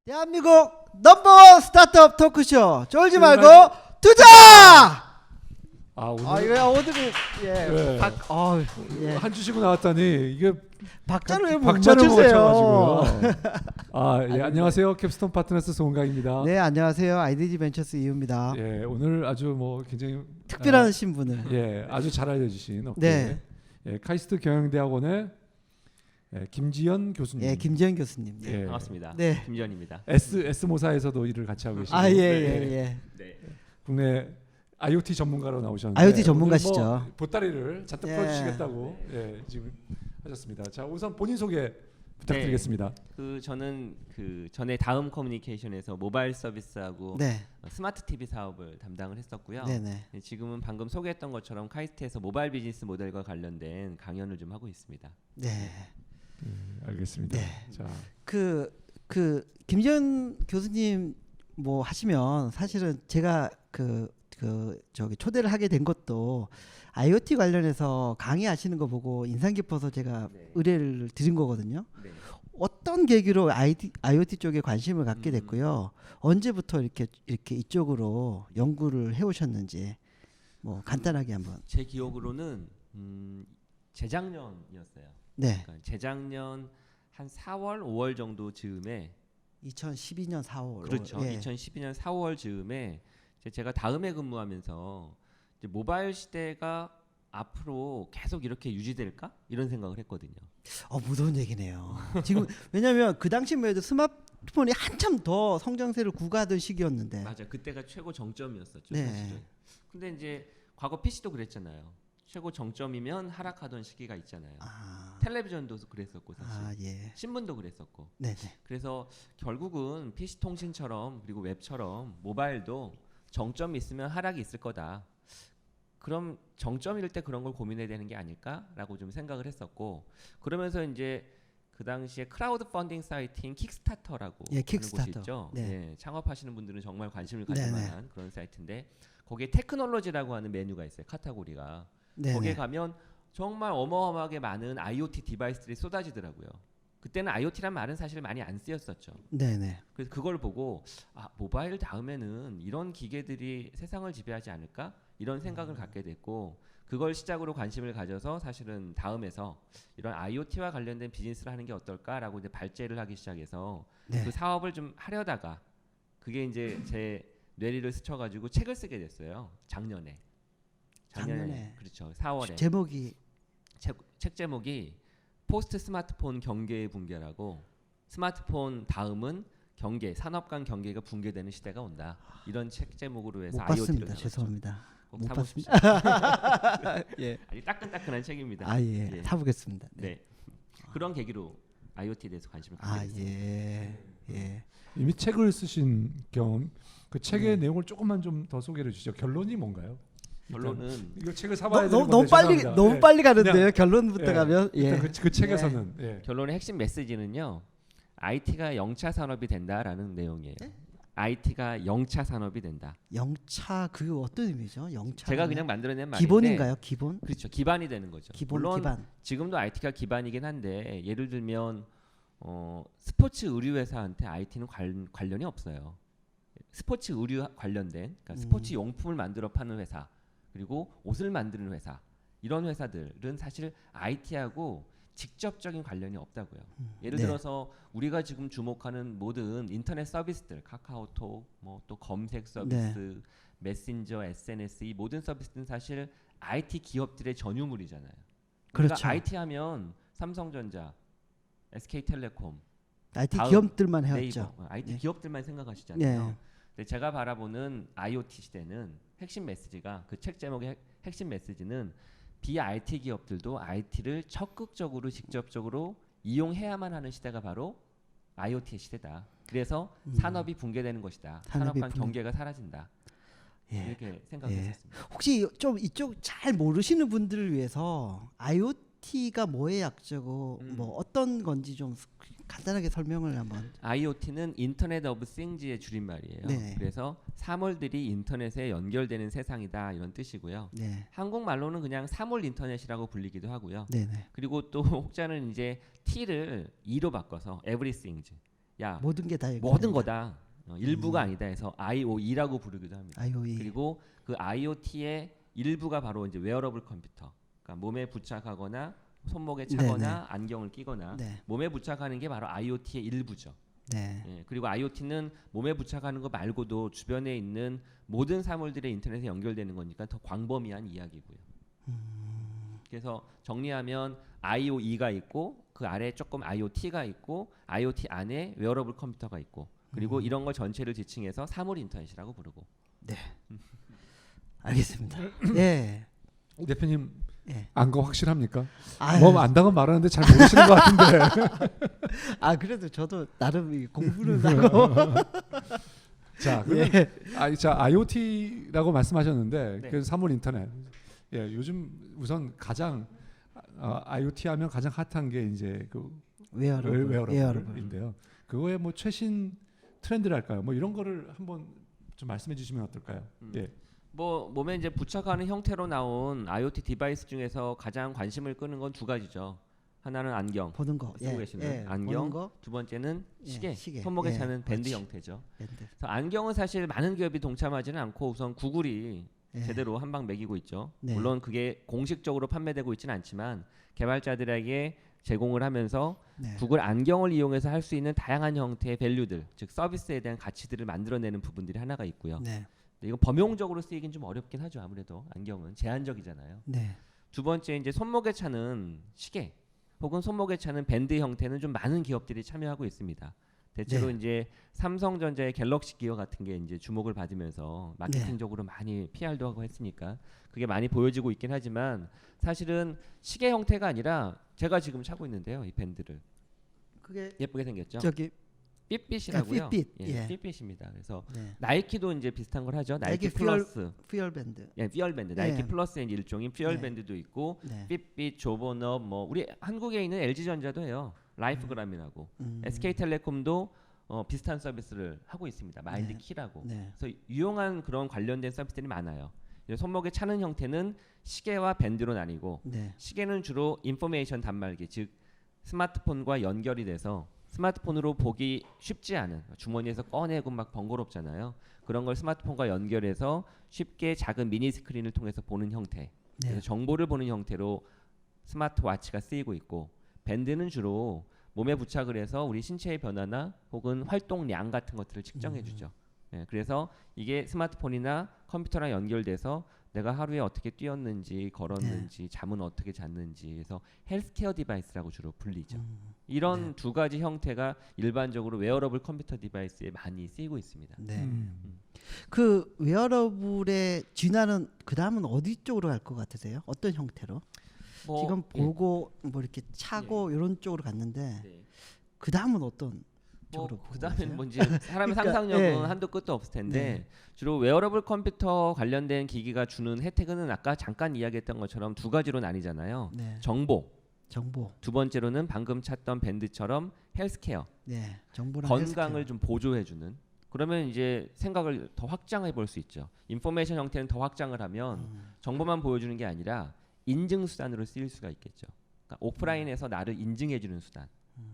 대한민국 넘버원 스타트업 토크쇼 쫄지 말고 투자! 오늘 이거 오늘은 네. 한 주 쉬고 나왔더니 이게 박자를 왜 못 박자를 못 맞추세요? 맞춰가지고요. 안녕하세요. 캡스톤 파트너스 송강입니다. 네, 안녕하세요. IDG 벤처스 이유입니다. 예, 오늘 아주 굉장히 특별한 신분을 아주 잘 알려주신 네. 카이스트 경영대학원의 김지연 교수님. 예, 김지현 교수님. 네. 예, 반갑습니다. 네. 김지현입니다. S 모사에서도 일을 같이 하고 계시고 예. 네. 국내 IoT 전문가로 나오셨는데 IoT 전문가시죠. 오늘 보따리를 잔뜩 예. 풀어주시겠다고 지금 하셨습니다. 자, 우선 본인 소개 부탁드리겠습니다. 저는 전에 다음 커뮤니케이션에서 모바일 서비스하고 네. 스마트 TV 사업을 담당을 했었고요. 네네. 지금은 방금 소개했던 것처럼 카이스트에서 모바일 비즈니스 모델과 관련된 강연을 좀 하고 있습니다. 네. 알겠습니다. 네. 자, 김지현 교수님 뭐 하시면 사실은 제가 저기 초대를 하게 된 것도 IoT 관련해서 강의하시는 거 보고 인상 깊어서 제가 네. 의뢰를 드린 거거든요. 네. 어떤 계기로 IoT 쪽에 관심을 갖게 됐고요. 언제부터 이렇게 이쪽으로 연구를 해오셨는지 뭐 간단하게 한번. 제 기억으로는 재작년이었어요. 네. 그러니까 재작년 한 4월, 5월 정도 즈음에 2012년 4월. 그렇죠. 예. 2012년 4월 즈음에 제가 다음에 근무하면서 이제 모바일 시대가 앞으로 계속 이렇게 유지될까 이런 생각을 했거든요. 무서운 얘기네요. 지금 왜냐하면 그 당시만 해도 스마트폰이 한참 더 성장세를 구가하던 시기였는데. 맞아, 그때가 최고 정점이었었죠. 네. 사실은. 근데 이제 과거 PC도 그랬잖아요. 최고 정점이면 하락하던 시기가 있잖아요. 텔레비전도 그랬었고 사실. 예. 신문도 그랬었고. 네네. 그래서 결국은 PC 통신처럼 그리고 웹처럼 모바일도 정점이 있으면 하락이 있을 거다. 그럼 정점일 때 그런 걸 고민해야 되는 게 아닐까라고 좀 생각을 했었고, 그러면서 이제 그 당시에 크라우드 펀딩 사이트인 킥스타터라고 하는 킥스타터. 곳이 있죠. 네. 네, 창업하시는 분들은 정말 관심을 가질 네네. 만한 그런 사이트인데 거기에 테크놀로지라고 하는 메뉴가 있어요. 카테고리가. 네네. 거기에 가면 정말 어마어마하게 많은 IoT 디바이스들이 쏟아지더라고요. 그때는 IoT란 말은 사실 많이 안 쓰였었죠. 네네. 그래서 그걸 보고 모바일 다음에는 이런 기계들이 세상을 지배하지 않을까? 이런 생각을 갖게 됐고, 그걸 시작으로 관심을 가져서 사실은 다음에서 이런 IoT와 관련된 비즈니스를 하는 게 어떨까라고 이제 발제를 하기 시작해서 네. 그 사업을 좀 하려다가 그게 이제 제 뇌리를 스쳐가지고 책을 쓰게 됐어요. 작년에. 그렇죠. 4월에. 제목이 책 제목이 포스트 스마트폰 경계의 붕괴라고, 스마트폰 다음은 경계, 산업 간 경계가 붕괴되는 시대가 온다. 이런 책 제목으로 해서 못 IoT를 봤습니다. 나왔죠. 죄송합니다. 꼭 못 사보십시오. 예. 아주 따끈따끈한 책입니다. 예. 사보겠습니다. 네. 그런 계기로 IoT에 대해서 관심을 갖게 됐습니다. 예. 이미 책을 쓰신 경험, 그 책의 내용을 조금만 좀 더 소개해 주시죠. 결론이 뭔가요? 결론은 이거 책을 사봐야 되는 너무 건데 너무 빨리 가는데요. 그냥, 결론부터 가면 일단 그 책에서는 결론의 핵심 메시지는요. IT가 영차 산업이 된다라는 내용이에요. IT가 영차 산업이 된다. 영차 그게 어떤 의미죠? 영차. 제가 그냥 만들어낸 말인데 기본인가요? 기본? 그렇죠. 기반이 되는 거죠. 물론 기반. 지금도 IT가 기반이긴 한데 예를 들면 스포츠 의류 회사한테 IT는 관련이 없어요. 스포츠 의류 관련된, 그러니까 스포츠 용품을 만들어 파는 회사, 그리고 옷을 만드는 회사, 이런 회사들은 사실 IT하고 직접적인 관련이 없다고요. 예를 들어서 우리가 지금 주목하는 모든 인터넷 서비스들, 카카오톡, 뭐 또 검색 서비스, 메신저, SNS, 이 모든 서비스는 사실 IT 기업들의 전유물이잖아요. 그러니까 그렇죠. IT 하면 삼성전자, SK텔레콤, IT 다음, 기업들만 해왔죠. 네이버, IT 네. 기업들만 생각하시잖아요. 네. 근데 제가 바라보는 IoT 시대는 핵심 메시지가, 그 책 제목의 핵심 메시지는 BIT 기업들도 IT를 적극적으로 직접적으로 이용해야만 하는 시대가 바로 IoT의 시대다. 그래서 산업이 붕괴되는 것이다. 산업 간 경계가 사라진다. 이렇게 생각했었습니다. 혹시 좀 이쪽 잘 모르시는 분들을 위해서 IoT가 뭐의 약자고 뭐 어떤 건지 좀 간단하게 설명을 한번. IoT는 인터넷 오브 싱즈의 줄임말이에요. 네. 그래서 사물들이 인터넷에 연결되는 세상이다, 이런 뜻이고요. 네. 한국말로는 그냥 사물 인터넷이라고 불리기도 하고요. 네네. 그리고 또 혹자는 이제 T를 E로 바꿔서 everything, 야 모든 게 다 모든 거다. 일부가 아니다 해서 IoE라고 부르기도 합니다. IoE. 그리고 그 IoT의 일부가 바로 이제 웨어러블 컴퓨터. 그러니까 몸에 부착하거나 손목에 차거나 안경을 끼거나 네. 몸에 부착하는 게 바로 IoT의 일부죠. 네. 예, 그리고 IoT는 몸에 부착하는 거 말고도 주변에 있는 모든 사물들의 인터넷에 연결되는 거니까 더 광범위한 이야기고요. 그래서 정리하면 IoE가 있고 그 아래 조금 IoT가 있고 IoT 안에 웨어러블 컴퓨터가 있고 그리고 이런 걸 전체를 지칭해서 사물 인터넷이라고 부르고. 알겠습니다. 예. 대표님 예. 안 거 확실합니까? 아유. 뭐 안다고 말하는데 잘 모르시는 것 같은데. 아 그래도 저도 나름 이 공부를 하고. 자, 예. 자 IoT라고 말씀하셨는데 네. 그 사물 인터넷. 예, 요즘 우선 가장 IoT 하면 가장 핫한 게 이제 그 웨어러블인데요. 그거의 뭐 최신 트렌드랄까요? 뭐 이런 거를 한번 좀 말씀해 주시면 어떨까요? 예. 뭐 몸에 이제 부착하는 형태로 나온 IoT 디바이스 중에서 가장 관심을 끄는 건 두 가지죠. 하나는 안경, 보는 거. 쓰고 계시는 안경. 보는 거. 두 번째는 예, 시계, 손목에 예, 차는 밴드 그렇지. 형태죠. 밴드. 그래서 안경은 사실 많은 기업이 동참하지는 않고 우선 구글이 예. 제대로 한 방 먹이고 있죠. 네. 물론 그게 공식적으로 판매되고 있지는 않지만 개발자들에게 제공을 하면서 네. 구글 안경을 이용해서 할 수 있는 다양한 형태의 밸류들, 즉 서비스에 대한 가치들을 만들어내는 부분들이 하나가 있고요. 네. 근데 이건 범용적으로 쓰이긴 좀 어렵긴 하죠. 아무래도 안경은 제한적이잖아요. 네. 두 번째 이제 손목에 차는 시계 혹은 손목에 차는 밴드 형태는 좀 많은 기업들이 참여하고 있습니다. 대체로 네. 이제 삼성전자의 갤럭시 기어 같은 게 이제 주목을 받으면서 마케팅적으로 많이 PR도 하고 했으니까 그게 많이 보여지고 있긴 하지만 사실은 시계 형태가 아니라 제가 지금 차고 있는데요. 이 밴드를 그게 예쁘게 생겼죠. 저기 핏빛이라고요. 핏빛, 예, 예. 핏빛입니다. 그래서 네. 나이키도 이제 비슷한 걸 하죠. 나이키 나이키 플러스. 퓨얼 밴드. 예, 퓨얼 밴드. 나이키 네. 플러스의 이제 일종인 퓨얼 네. 밴드도 있고 네. 핏빛, 조버너 뭐 우리 한국에 있는 LG전자도 해요. 라이프그램이라고. SK텔레콤도 비슷한 서비스를 하고 있습니다. 마인드키라고. 네. 그래서 유용한 그런 관련된 서비스들이 많아요. 이제 손목에 차는 형태는 시계와 밴드로 나뉘고 네. 시계는 주로 인포메이션 단말기 즉 스마트폰과 연결이 돼서 스마트폰으로 보기 쉽지 않은 주머니에서 꺼내고 막 번거롭잖아요. 그런 걸 스마트폰과 연결해서 쉽게 작은 미니 스크린을 통해서 보는 형태. 그래서 네. 정보를 보는 형태로 스마트워치가 쓰이고 있고 밴드는 주로 몸에 부착을 해서 우리 신체의 변화나 혹은 활동량 같은 것들을 측정해 주죠. 예, 그래서 이게 스마트폰이나 컴퓨터랑 연결돼서 내가 하루에 어떻게 뛰었는지 걸었는지 잠은 어떻게 잤는지 그래서 헬스케어 디바이스라고 주로 불리죠. 이런 두 가지 형태가 일반적으로 웨어러블 컴퓨터 디바이스에 많이 쓰이고 있습니다. 네. 그 웨어러블의 진화는 그 다음은 어디 쪽으로 갈 것 같으세요? 어떤 형태로? 뭐, 지금 보고 뭐 이렇게 차고 이런 쪽으로 갔는데 예. 그 다음은 어떤 쪽으로? 뭐 그다음에는 뭔지 그러니까, 사람의 상상력은 예. 한도 끝도 없을 텐데 네. 주로 웨어러블 컴퓨터 관련된 기기가 주는 혜택은 아까 잠깐 이야기했던 것처럼 두 가지로 나뉘잖아요. 네. 정보. 정보. 두 번째로는 방금 찾던 밴드처럼 헬스케어. 네. 정보랑 건강을 헬스케어. 좀 보조해 주는. 그러면 이제 생각을 더 확장해 볼 수 있죠. 인포메이션 형태는 더 확장을 하면 정보만 보여주는 게 아니라 인증 수단으로 쓰일 수가 있겠죠. 그러니까 오프라인에서 나를 인증해 주는 수단.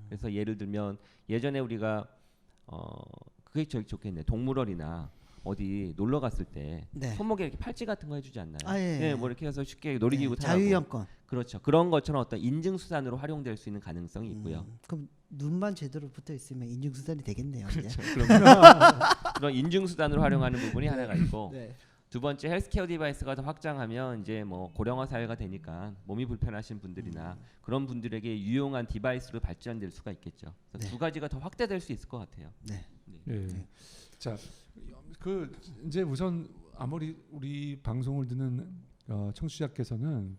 그래서 예를 들면 예전에 우리가 그게 저기 좋겠네. 동물원이나 어디 놀러 갔을 때 네. 손목에 이렇게 팔찌 같은 거 해주지 않나요? 아, 예. 네, 뭐 이렇게 해서 쉽게 놀이기구 네. 타고. 자유이용권. 그렇죠. 그런 것처럼 어떤 인증 수단으로 활용될 수 있는 가능성이 있고요. 그럼 눈만 제대로 붙어 있으면 인증 수단이 되겠네요. 그렇죠. 그런 인증 수단으로 활용하는 부분이 하나가 있고 네. 두 번째 헬스케어 디바이스가 더 확장하면 이제 뭐 고령화 사회가 되니까 몸이 불편하신 분들이나 그런 분들에게 유용한 디바이스로 발전될 수가 있겠죠. 그래서 네. 두 가지가 더 확대될 수 있을 것 같아요. 네. 예. 자, 그 이제 우선 아무리 우리 방송을 듣는 청취자께서는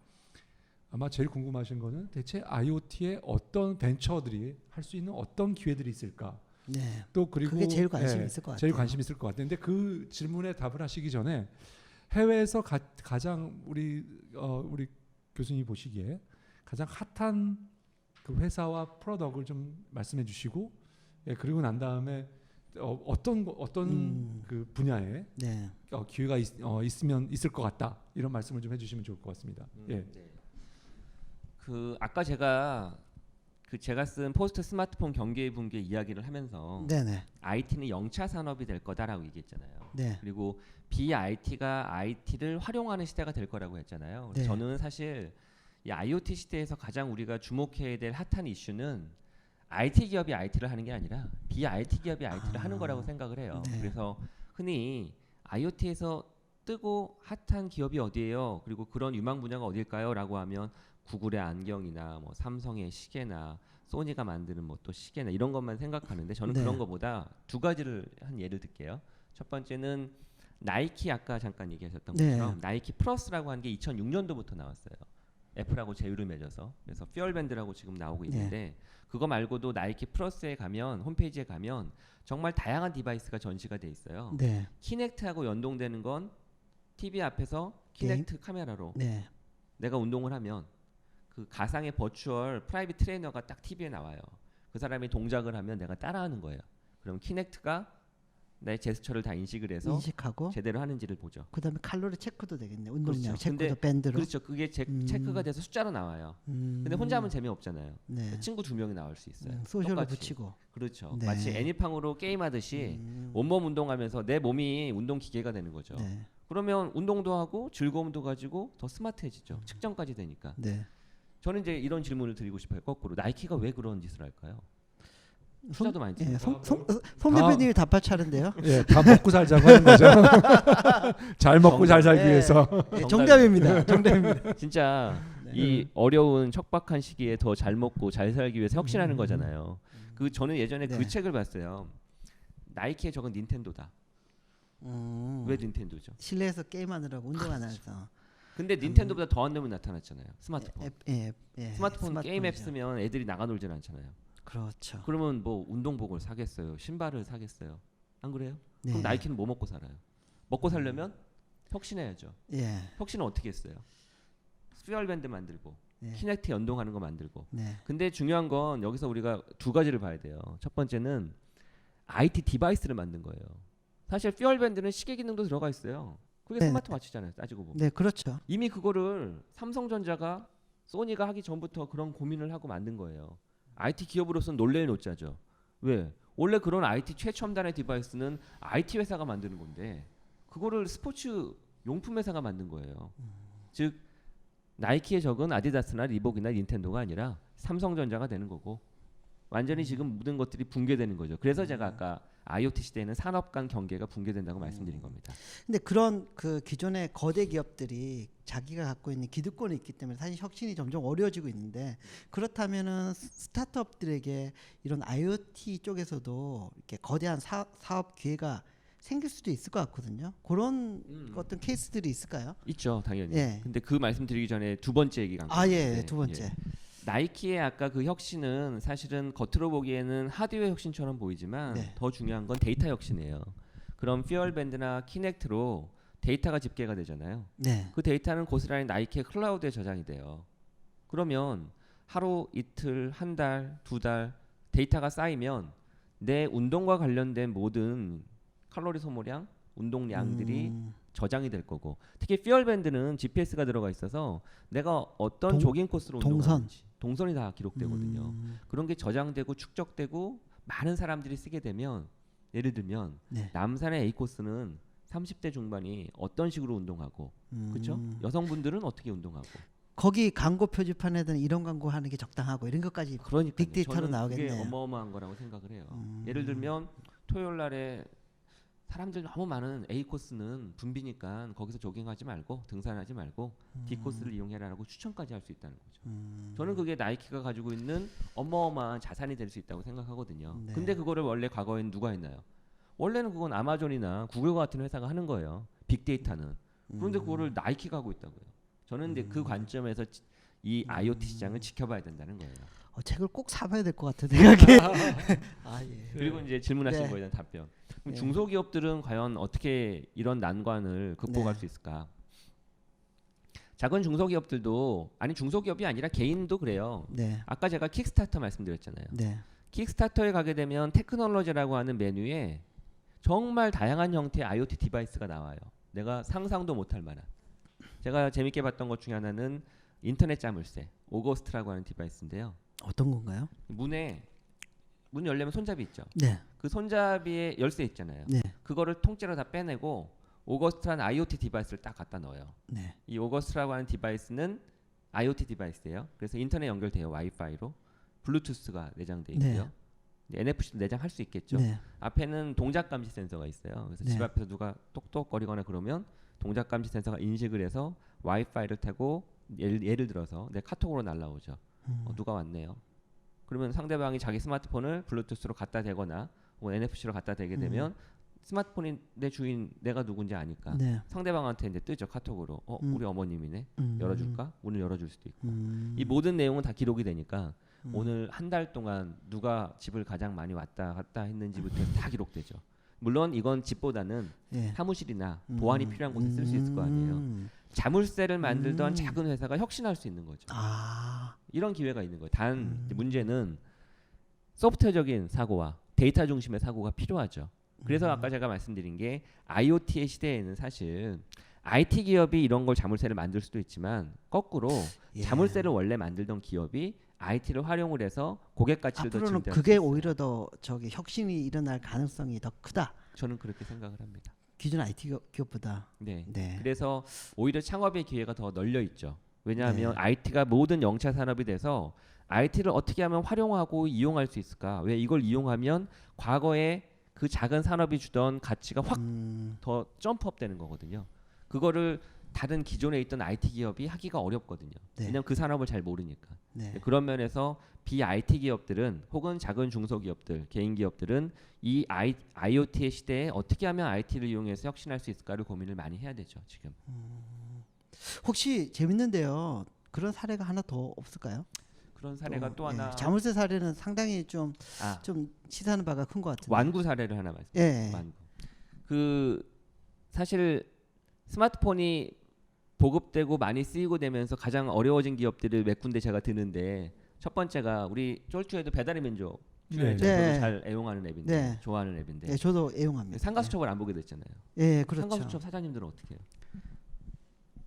아마 제일 궁금하신 거는 대체 IoT의 어떤 벤처들이 할 수 있는 어떤 기회들이 있을까? 네. 또 그리고 그게 제일 관심 있을 것 같아요. 제일 관심 있을 것 같은데 그 질문에 답을 하시기 전에 해외에서 가장 우리 교수님이 보시기에 가장 핫한 그 회사와 프로덕트를 좀 말씀해 주시고 예, 그리고 난 다음에 어떤 그 분야에 네. 기회가 있으면 있을 것 같다 이런 말씀을 좀 해주시면 좋을 것 같습니다. 예. 네. 그 아까 제가 그 제가 쓴 포스트 스마트폰 경계 붕괴 이야기를 하면서 네네. IT는 영차 산업이 될 거다라고 얘기했잖아요. 네. 그리고 BIT가 IT를 활용하는 시대가 될 거라고 했잖아요. 네. 저는 사실 이 IoT 시대에서 가장 우리가 주목해야 될 핫한 이슈는 IT 기업이 IT를 하는 게 아니라 BIT 기업이 IT를 하는 거라고 생각을 해요. 네. 그래서 흔히 IoT에서 뜨고 핫한 기업이 어디예요? 그리고 그런 유망 분야가 어딜까요?라고 하면 구글의 안경이나 뭐 삼성의 시계나 소니가 만드는 뭐 또 시계나 이런 것만 생각하는데 저는 네. 그런 것보다 두 가지를 한 예를 들게요. 첫 번째는 나이키 아까 잠깐 얘기하셨던 네. 것처럼 나이키 플러스라고 하는 게 2006년도부터 나왔어요. 애플하고 제휴를 맺어서 그래서 퓨얼밴드라고 지금 나오고 있는데 그거 말고도 나이키 플러스에 가면 홈페이지에 가면 정말 다양한 디바이스가 전시가 돼 있어요. 네. 키넥트하고 연동되는 건 TV 앞에서 키넥트 카메라로 네. 내가 운동을 하면 그 가상의 버추얼 프라이빗 트레이너가 딱 TV에 나와요. 그 사람이 동작을 하면 내가 따라하는 거예요. 그럼 키넥트가 내 제스처를 다 인식을 해서 인식하고 제대로 하는지를 보죠. 그다음에 칼로리 체크도 되겠네. 운동량 그렇죠. 체크도 근데 밴드로. 그렇죠. 그게 체크가 돼서 숫자로 나와요. 근데 혼자 하면 재미없잖아요. 네. 친구 2명이 나올 수 있어요. 소셜로 똑같이. 붙이고. 그렇죠. 네. 마치 애니팡으로 게임하듯이 온몸 운동하면서 내 몸이 운동 기계가 되는 거죠. 네. 그러면 운동도 하고 즐거움도 가지고 더 스마트해지죠. 측정까지 되니까. 네. 저는 이제 이런 질문을 드리고 싶어요. 거꾸로 나이키가 왜 그런 짓을 할까요? 투자도 많이 예, 치고. 송 대표님이 답할 차례인데요. 예, 다 먹고 살자고 하는 거죠. 잘 먹고 잘 살기 네. 위해서. 예, 정답입니다. 정답입니다. 진짜 네. 이 어려운 척박한 시기에 더 잘 먹고 잘 살기 위해서 혁신하는 거잖아요. 그 저는 예전에 네. 그 책을 봤어요. 나이키에 적은 닌텐도다. 왜 닌텐도죠? 실내에서 게임하느라고 운동 안 해서. 근데 닌텐도보다 더한 놈이 나타났잖아요. 스마트폰. 스마트폰 게임 앱 스마트폰이죠. 쓰면 애들이 나가 놀진 않잖아요. 그렇죠. 그러면 뭐 운동복을 사겠어요. 신발을 사겠어요. 안 그래요? 네. 그럼 나이키는 뭐 먹고 살아요? 먹고 살려면 혁신해야죠. 예. 혁신은 어떻게 했어요? 퓨얼밴드 만들고 네. 키넥트 연동하는 거 만들고. 네. 근데 중요한 건 여기서 우리가 두 가지를 봐야 돼요. 첫 번째는 IT 디바이스를 만든 거예요. 사실 퓨얼밴드는 시계 기능도 들어가 있어요. 그게 네. 스마트워치잖아요. 따지고 보면. 네, 그렇죠. 이미 그거를 삼성전자가 소니가 하기 전부터 그런 고민을 하고 만든 거예요. IT 기업으로서는 놀래의 노자죠. 왜? 원래 그런 IT 최첨단의 디바이스는 IT 회사가 만드는 건데 그거를 스포츠 용품 회사가 만든 거예요. 즉 나이키의 적은 아디다스나 리복이나 닌텐도가 아니라 삼성전자가 되는 거고 완전히 지금 모든 것들이 붕괴되는 거죠. 그래서 제가 아까 IoT 시대에는 산업 간 경계가 붕괴된다고 말씀드린 겁니다. 근데 그런 그 기존의 거대 기업들이 자기가 갖고 있는 기득권이 있기 때문에 사실 혁신이 점점 어려워지고 있는데 그렇다면은 스타트업들에게 이런 IoT 쪽에서도 이렇게 거대한 사업 기회가 생길 수도 있을 것 같거든요. 그런 어떤 케이스들이 있을까요? 있죠, 당연히. 예. 근데 그 말씀드리기 전에 두 번째 얘기가 아, 예, 두 번째. 나이키의 아까 그 혁신은 사실은 겉으로 보기에는 하드웨어 혁신처럼 보이지만 네. 더 중요한 건 데이터 혁신이에요. 그럼 퓨얼밴드나 키넥트로 데이터가 집계가 되잖아요. 네. 그 데이터는 고스란히 나이키의 클라우드에 저장이 돼요. 그러면 하루, 이틀, 한 달, 두 달 데이터가 쌓이면 내 운동과 관련된 모든 칼로리 소모량, 운동량들이 저장이 될 거고 특히 퓨얼밴드는 GPS가 들어가 있어서 내가 어떤 조깅 코스로 운동하는지 동선이 다 기록되거든요. 그런 게 저장되고 축적되고 많은 사람들이 쓰게 되면 예를 들면 네. 남산의 A 코스는 30대 중반이 어떤 식으로 운동하고 그렇죠? 여성분들은 어떻게 운동하고 거기 광고 표지판에는 이런 광고 하는 게 적당하고 이런 것까지 그러니까 빅데이터로 나오겠네요. 그게 어마어마한 거라고 생각을 해요. 예를 들면 토요일 날에 사람들 너무 많은 A 코스는 붐비니까 거기서 조깅하지 말고 등산하지 말고 B 코스를 이용해라라고 추천까지 할 수 있다는 거죠. 저는 그게 나이키가 가지고 있는 어마어마한 자산이 될 수 있다고 생각하거든요. 네. 근데 그거를 원래 과거에는 누가 했나요? 원래는 그건 아마존이나 구글 같은 회사가 하는 거예요. 빅데이터는. 그런데 그거를 나이키가 하고 있다고요. 저는 근데 그 관점에서 이 IoT 시장을 지켜봐야 된다는 거예요. 책을 꼭 사봐야 될 것 같은 생각이. 아, 예. 그리고 이제 질문하신 네. 거에 대한 답변. 그럼 네. 중소기업들은 과연 어떻게 이런 난관을 극복할 네. 수 있을까? 작은 중소기업들도 아니 중소기업이 아니라 개인도 그래요. 네. 아까 제가 킥스타터 말씀드렸잖아요. 네. 킥스타터에 가게 되면 테크놀로지라고 하는 메뉴에 정말 다양한 형태의 IoT 디바이스가 나와요. 내가 상상도 못할 만한. 제가 재밌게 봤던 것 중에 하나는 인터넷 자물쇠 오거스트라고 하는 디바이스인데요. 어떤 건가요? 문 열려면 손잡이 있죠. 네. 그 손잡이에 열쇠 있잖아요. 네. 그거를 통째로 다 빼내고 오거스트라는 IoT 디바이스를 딱 갖다 넣어요. 네. 이 오거스트라고 하는 디바이스는 IoT 디바이스예요. 그래서 인터넷 연결돼요. 와이파이로. 블루투스가 내장돼 있고요. NFC도 내장할 수 있겠죠. 네. 앞에는 동작 감지 센서가 있어요. 그래서 네. 집 앞에서 누가 똑똑거리거나 그러면 동작 감지 센서가 인식을 해서 와이파이를 타고 예를 들어서 내 카톡으로 날라오죠. 누가 왔네요. 그러면 상대방이 자기 스마트폰을 블루투스로 갖다 대거나 혹은 NFC로 갖다 대게 되면 스마트폰이 내 주인 내가 누군지 아니까 네. 상대방한테 이제 뜨죠. 카톡으로. 우리 어머님이네. 열어줄까? 문을 열어줄 수도 있고. 이 모든 내용은 다 기록이 되니까 오늘 한 달 동안 누가 집을 가장 많이 왔다 갔다 했는지부터 해서 다 기록되죠. 물론 이건 집보다는 예. 사무실이나 보안이 필요한 곳에 쓸 수 있을 거 아니에요. 자물쇠를 만들던 작은 회사가 혁신할 수 있는 거죠. 아. 이런 기회가 있는 거예요. 단 이제 문제는 소프트웨어적인 사고와 데이터 중심의 사고가 필요하죠. 그래서 아까 제가 말씀드린 게 IoT의 시대에는 사실 IT 기업이 이런 걸 자물쇠를 만들 수도 있지만 거꾸로 예. 자물쇠를 원래 만들던 기업이 IT를 활용을 해서 고객 가치를 더 앞으로는 증대할 그게 수 있어요. 오히려 더 저기 혁신이 일어날 가능성이 더 크다. 저는 그렇게 생각을 합니다. 기존 IT 기업보다. 네. 네. 그래서 오히려 창업의 기회가 더 널려 있죠. 왜냐하면 네. IT가 모든 영차 산업이 돼서 IT를 어떻게 하면 활용하고 이용할 수 있을까? 왜 이걸 이용하면 과거에 그 작은 산업이 주던 가치가 확 더 점프업 되는 거거든요. 그거를 다른 기존에 있던 IT 기업이 하기가 어렵거든요. 네. 왜냐하면 그 산업을 잘 모르니까. 네. 그런 면에서 비IT 기업들은 혹은 작은 중소기업들, 개인 기업들은 이 IoT의 시대에 어떻게 하면 IT를 이용해서 혁신할 수 있을까를 고민을 많이 해야 되죠. 지금. 혹시 재밌는데요. 그런 사례가 하나 더 없을까요? 그런 사례가 또 하나. 자물쇠 사례는 상당히 좀 아, 시사하는 바가 큰 것 같은데. 완구 사례를 하나 말씀. 예. 완구. 그 사실 스마트폰이 보급되고 많이 쓰이고 되면서 가장 어려워진 기업들을 몇 군데 제가 드는데 첫 번째가 우리 쫄주에도 배달의 민족 네. 저도 네. 잘 애용하는 앱인데 네. 좋아하는 앱인데 예, 저도 애용합니다. 상가수첩을 안 보게 됐잖아요. 예, 그렇죠. 상가수첩 사장님들은 어떻게 해요?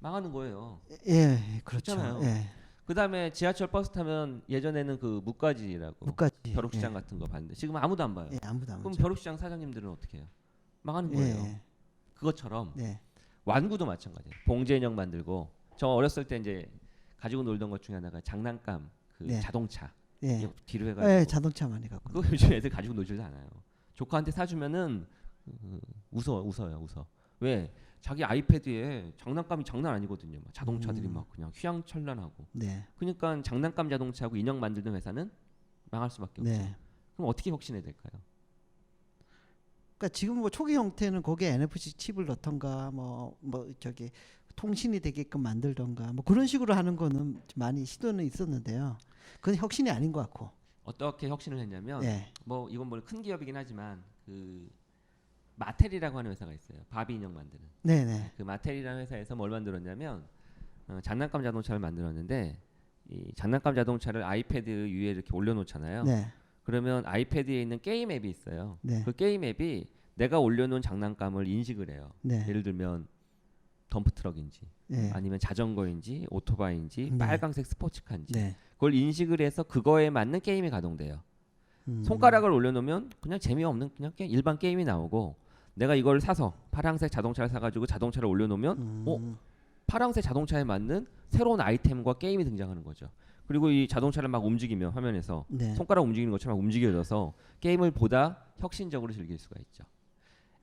망하는 거예요. 예, 그렇죠. 그렇잖아요. 예. 그다음에 지하철 버스 타면 예전에는 그 묵가지라고 묵가지. 벼룩시장 같은 거 봤는데 지금 아무도 안 봐요. 예, 아무도 안 그럼 보죠. 벼룩시장 사장님들은 어떻게 해요? 망하는 거예요. 예. 그것처럼 네. 완구도 마찬가지예요. 봉제 인형 만들고 저 어렸을 때 이제 가지고 놀던 것 중에 하나가 장난감 그 네. 자동차 예. 이거 뒤로 해가지고 예, 자동차 많이 갖고. 그거 요즘 애들 가지고 놀지도 않아요. 조카한테 사주면은 웃어요. 왜? 자기 아이패드에 장난감이 장난 아니거든요. 막 자동차들이 막 그냥 휘황찬란하고. 네. 그러니까 장난감 자동차하고 인형 만들던 회사는 망할 수밖에 없죠. 네. 그럼 어떻게 혁신해야 될까요? 그러니까 지금 뭐 초기 형태는 거기에 NFC 칩을 넣던가 뭐 저기 통신이 되게끔 만들던가 뭐 그런 식으로 하는 거는 많이 시도는 있었는데요. 그건 혁신이 아닌 것 같고. 어떻게 혁신을 했냐면 예. 뭐 이건 뭐 큰 기업이긴 하지만 그 마텔이라고 하는 회사가 있어요. 바비 인형 만드는. 네, 네. 그 마텔이라는 회사에서 뭘 만들었냐면 장난감 자동차를 만들었는데 이 장난감 자동차를 아이패드 위에 이렇게 올려놓잖아요. 네. 그러면 아이패드에 있는 게임 앱이 있어요. 네. 그 게임 앱이 내가 올려놓은 장난감을 인식을 해요. 네. 예를 들면 덤프트럭인지 네. 아니면 자전거인지 오토바이인지 네. 빨강색 스포츠카인지 네. 그걸 인식을 해서 그거에 맞는 게임이 가동돼요. 손가락을 올려놓으면 그냥 재미없는 그냥 일반 게임이 나오고 내가 이걸 사서 파란색 자동차를 사가지고 자동차를 올려놓으면 파란색 자동차에 맞는 새로운 아이템과 게임이 등장하는 거죠. 그리고 이 자동차를 막 움직이면 화면에서 네. 손가락 움직이는 것처럼 움직여져서 게임을 보다 혁신적으로 즐길 수가 있죠.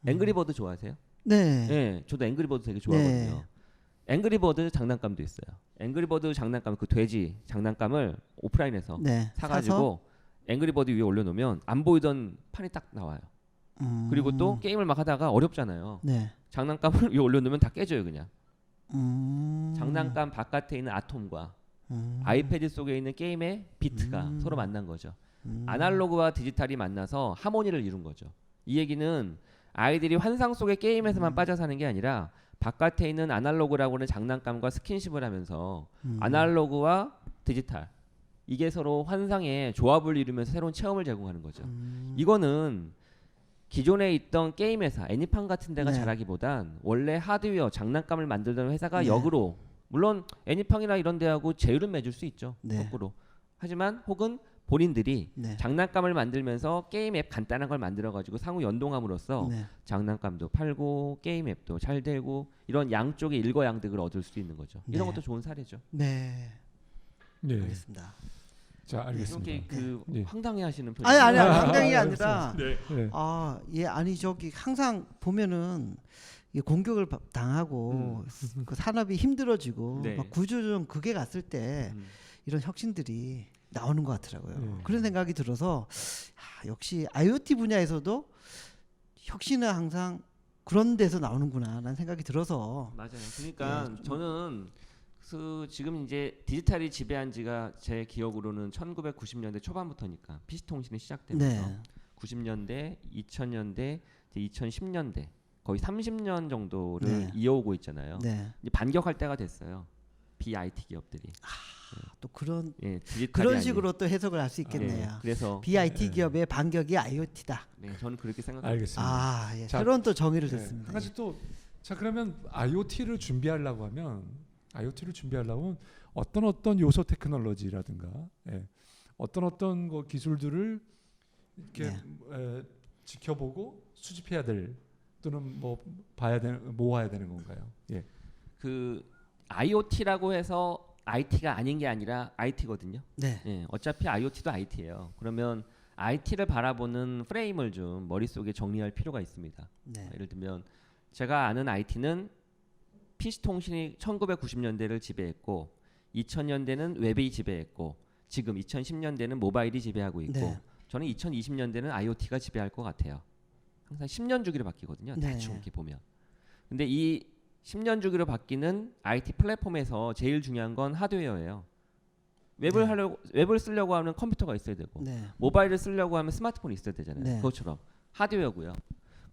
앵그리버드 좋아하세요? 네. 네, 저도 앵그리버드 되게 좋아하거든요. 네. 앵그리버드 장난감도 있어요. 앵그리버드 장난감 그 돼지 장난감을 오프라인에서 네. 사가지고 앵그리버드 위에 올려놓으면 안 보이던 판이 딱 나와요. 그리고 또 게임을 막 하다가 어렵잖아요. 네. 장난감을 위에 올려놓으면 다 깨져요 그냥. 음. 장난감 바깥에 있는 아톰과 아이패드 속에 있는 게임의 비트가 서로 만난 거죠. 아날로그와 디지털이 만나서 하모니를 이룬 거죠. 이 얘기는 아이들이 환상 속의 게임에서만 빠져 사는 게 아니라 바깥에 있는 아날로그라고 하는 장난감과 스킨십을 하면서 아날로그와 디지털 이게 서로 환상의 조합을 이루면서 새로운 체험을 제공하는 거죠. 이거는 기존에 있던 게임 회사 애니팡 같은 데가 네. 잘하기보단 원래 하드웨어 장난감을 만들던 회사가 네. 역으로 물론 애니팡이나 이런 데하고 제휴를 맺을 수 있죠. 네. 거꾸로 하지만 혹은 본인들이 네. 장난감을 만들면서 게임 앱 간단한 걸 만들어 가지고 상호 연동함으로써 네. 장난감도 팔고 게임 앱도 잘 되고 이런 양쪽의 일거양득을 얻을 수 있는 거죠. 이런 네. 것도 좋은 사례죠. 네. 네. 알겠습니다. 자, 알겠습니다. 이렇게 그 네. 황당해하시는 표정. 아니 상당히 아니라 네. 아니 저기 항상 보면은 이 공격을 당하고 그 산업이 힘들어지고 네. 막 구조조정 그게 갔을 때 이런 혁신들이 나오는 것 같더라고요. 네. 그런 생각이 들어서 역시 IoT 분야에서도 혁신은 항상 그런 데서 나오는구나라는 생각이 들어서 맞아요. 그러니까 예. 저는 지금 이제 디지털이 지배한 지가 제 기억으로는 1990년대 초반부터니까 PC 통신이 시작되면서 네. 90년대, 2000년대, 2010년대 거의 30년 정도를 네. 이어오고 있잖아요. 네. 이제 반격할 때가 됐어요. BIT 기업들이. 또 그런 예, 디지털이 그런 아닌. 식으로 또 해석을 할 수 있겠네요. 예, 그래서 BIT 기업의 반격이 IoT다. 네, 저는 그렇게 생각합니다. 알겠습니다. 예. 자, 새로운 또 정의를 네. 듣습니다. 한 가지 또 자 그러면 IoT를 준비하려고 하면 어떤 요소 테크놀로지라든가 어떤 거 기술들을 이렇게 네. 지켜보고 수집해야 될 또는 뭐 모아야 되는 건가요? 예. 그 IoT라고 해서 IT가 아닌 게 아니라 IT거든요. 네. 예, 어차피 IoT도 IT예요. 그러면 IT를 바라보는 프레임을 좀 머릿속에 정리할 필요가 있습니다. 네. 예를 들면 제가 아는 IT는 PC 통신이 1990년대를 지배했고 2000년대는 웹이 지배했고 지금 2010년대는 모바일이 지배하고 있고 네. 저는 2020년대는 IoT가 지배할 것 같아요. 항상 10년 주기로 바뀌거든요. 네. 대충 이렇게 보면. 근데 이 10년 주기로 바뀌는 IT 플랫폼에서 제일 중요한 건 하드웨어예요. 웹을 쓰려고 하면 컴퓨터가 있어야 되고 네. 모바일을 쓰려고 하면 스마트폰이 있어야 되잖아요. 네. 그것처럼 하드웨어고요.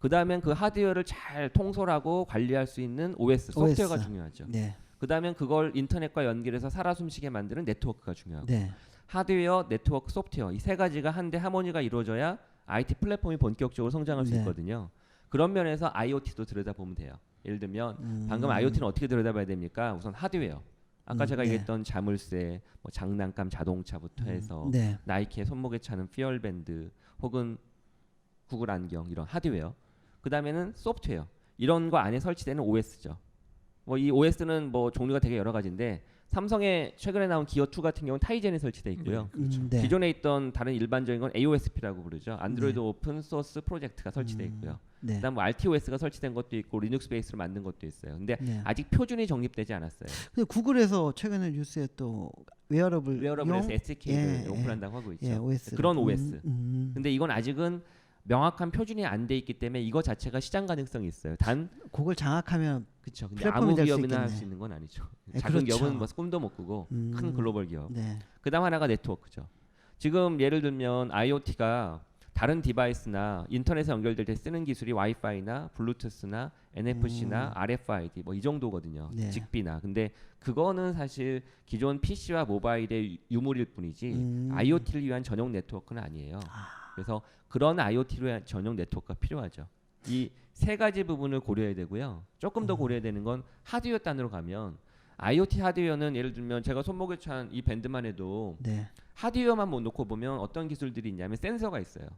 그다음엔 그 하드웨어를 잘 통솔하고 관리할 수 있는 OS 소프트웨어가 OS. 중요하죠. 네. 그다음엔 그걸 인터넷과 연결해서 살아 숨쉬게 만드는 네트워크가 중요하고 네. 하드웨어, 네트워크, 소프트웨어 이 세 가지가 한데 하모니가 이루어져야 IT 플랫폼이 본격적으로 성장할 수 네. 있거든요. 그런 면에서 IoT도 들여다보면 돼요. 예를 들면 방금 IoT는 어떻게 들여다봐야 됩니까? 우선 하드웨어. 아까 제가 네. 얘기했던 자물쇠, 뭐 장난감 자동차부터 해서 네. 나이키의 손목에 차는 피얼밴드 혹은 구글 안경 이런 하드웨어. 그다음에는 소프트웨어. 이런 거 안에 설치되는 OS죠. 뭐 이 OS는 뭐 종류가 되게 여러 가지인데 삼성의 최근에 나온 기어2 같은 경우는 타이젠이 설치돼 있고요. 네. 기존에 있던 다른 일반적인 건 AOSP라고 부르죠. 안드로이드 오픈 소스 프로젝트가 설치돼 있고요. 네. 그다음 뭐 RTOS가 설치된 것도 있고 리눅스 베이스로 만든 것도 있어요. 근데 네. 아직 표준이 정립되지 않았어요. 근데 구글에서 최근에 뉴스에 또 웨어러블 웨어러블에서 SDK를 예, 오픈한다고 하고 있죠. 예, OS. 그런 OS. 근데 이건 아직은 명확한 표준이 안 돼 있기 때문에 이거 자체가 시장 가능성이 있어요. 단 그걸 장악하면 그렇죠. 근데 플랫폼이 아무 될수 기업이나 할 있겠네. 수 있는 건 아니죠. 네, 작은 그렇죠. 기업은 뭐 꿈도 못 꾸고 큰 글로벌 기업. 네. 그다음 하나가 네트워크죠. 지금 예를 들면 IoT가 다른 디바이스나 인터넷에 연결될 때 쓰는 기술이 와이파이나 블루투스나 NFC나 RFID 뭐 이 정도거든요. 네. 직비나. 근데 그거는 사실 기존 PC와 모바일의 유물일 뿐이지 IoT를 위한 전용 네트워크는 아니에요. 그래서 그런 IoT를 위한 전용 네트워크가 필요하죠. 이 세 가지 부분을 고려해야 되고요. 조금 더 고려해야 되는 건 하드웨어 단으로 가면 IoT 하드웨어는 예를 들면 제가 손목에 찬 이 밴드만 해도 네. 하드웨어만 못 놓고 보면 어떤 기술들이 있냐면 센서가 있어요.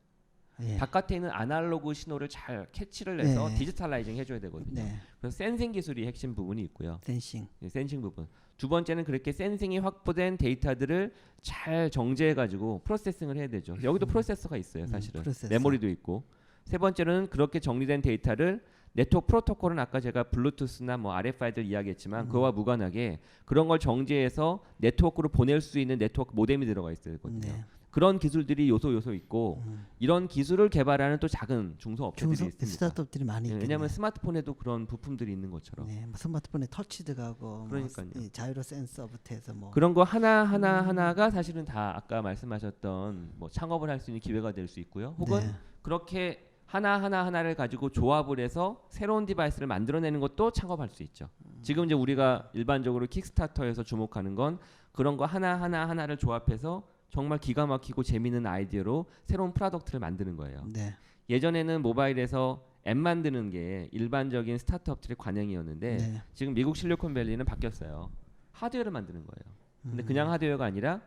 예. 바깥에 있는 아날로그 신호를 잘 캐치를 해서 네. 디지털라이징 해줘야 되거든요. 네. 그래서 센싱 기술이 핵심 부분이 있고요. 센싱. 센싱 부분. 두 번째는 그렇게 센싱이 확보된 데이터들을 잘 정제해가지고 프로세싱을 해야 되죠. 여기도 프로세서가 있어요, 사실은. 프로세서. 메모리도 있고. 세 번째는 그렇게 정리된 데이터를 네트워크 프로토콜은 아까 제가 블루투스나 뭐 RFID를 이야기했지만 그와 무관하게 그런 걸 정제해서 네트워크로 보낼 수 있는 네트워크 모뎀이 들어가 있어야 되거든요. 네. 그런 기술들이 요소 있고 이런 기술을 개발하는 또 작은 중소업체들이 있습니다. 스타트업들이 많이 있겠네요. 왜냐하면 스마트폰에도 그런 부품들이 있는 것처럼 네, 뭐 스마트폰에 터치 들어가고 그러니까요. 뭐 자이로 센서부터 해서 뭐 그런 거 하나가 사실은 다 아까 말씀하셨던 뭐 창업을 할 수 있는 기회가 될 수 있고요. 혹은 네. 그렇게 하나를 가지고 조합을 해서 새로운 디바이스를 만들어내는 것도 창업할 수 있죠. 지금 이제 우리가 일반적으로 킥스타터에서 주목하는 건 그런 거 하나를 조합해서 정말 기가 막히고 재미있는 아이디어로 새로운 프로덕트를 만드는 거예요. 네. 예전에는 모바일에서 앱 만드는 게 일반적인 스타트업들의 관행이었는데 네. 지금 미국 실리콘밸리는 바뀌었어요. 하드웨어를 만드는 거예요. 근데 그냥 하드웨어가 아니라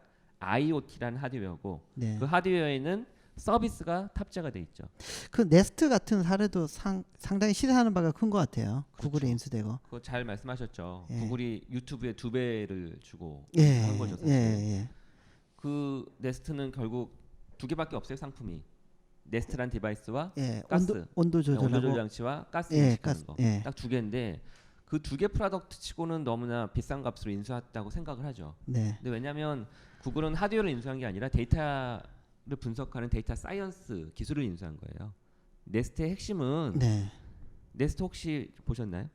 IoT라는 하드웨어고 네. 그 하드웨어에는 서비스가 탑재가 돼 있죠. 그 네스트 같은 사례도 상당히 시사하는 바가 큰 것 같아요. 구글에 그렇죠. 인수되고. 그거 잘 말씀하셨죠. 예. 구글이 유튜브에 2배를 주고 예. 한 거죠. 사실. 예. 그 네스트는 결국 2개밖에 없어요. 상품이. 네스트란 디바이스와 예. 가스. 온도 온도 조절하고. 조절 장치와 가스 예, 인식하는 가스, 거. 예. 딱 2개인데 그 2개 프로덕트 치고는 너무나 비싼 값으로 인수했다고 생각을 하죠. 네. 근데 왜냐하면 구글은 하드웨어를 인수한 게 아니라 데이터를 분석하는 데이터 사이언스 기술을 인수한 거예요. 네스트의 핵심은 네. 네스트 혹시 보셨나요?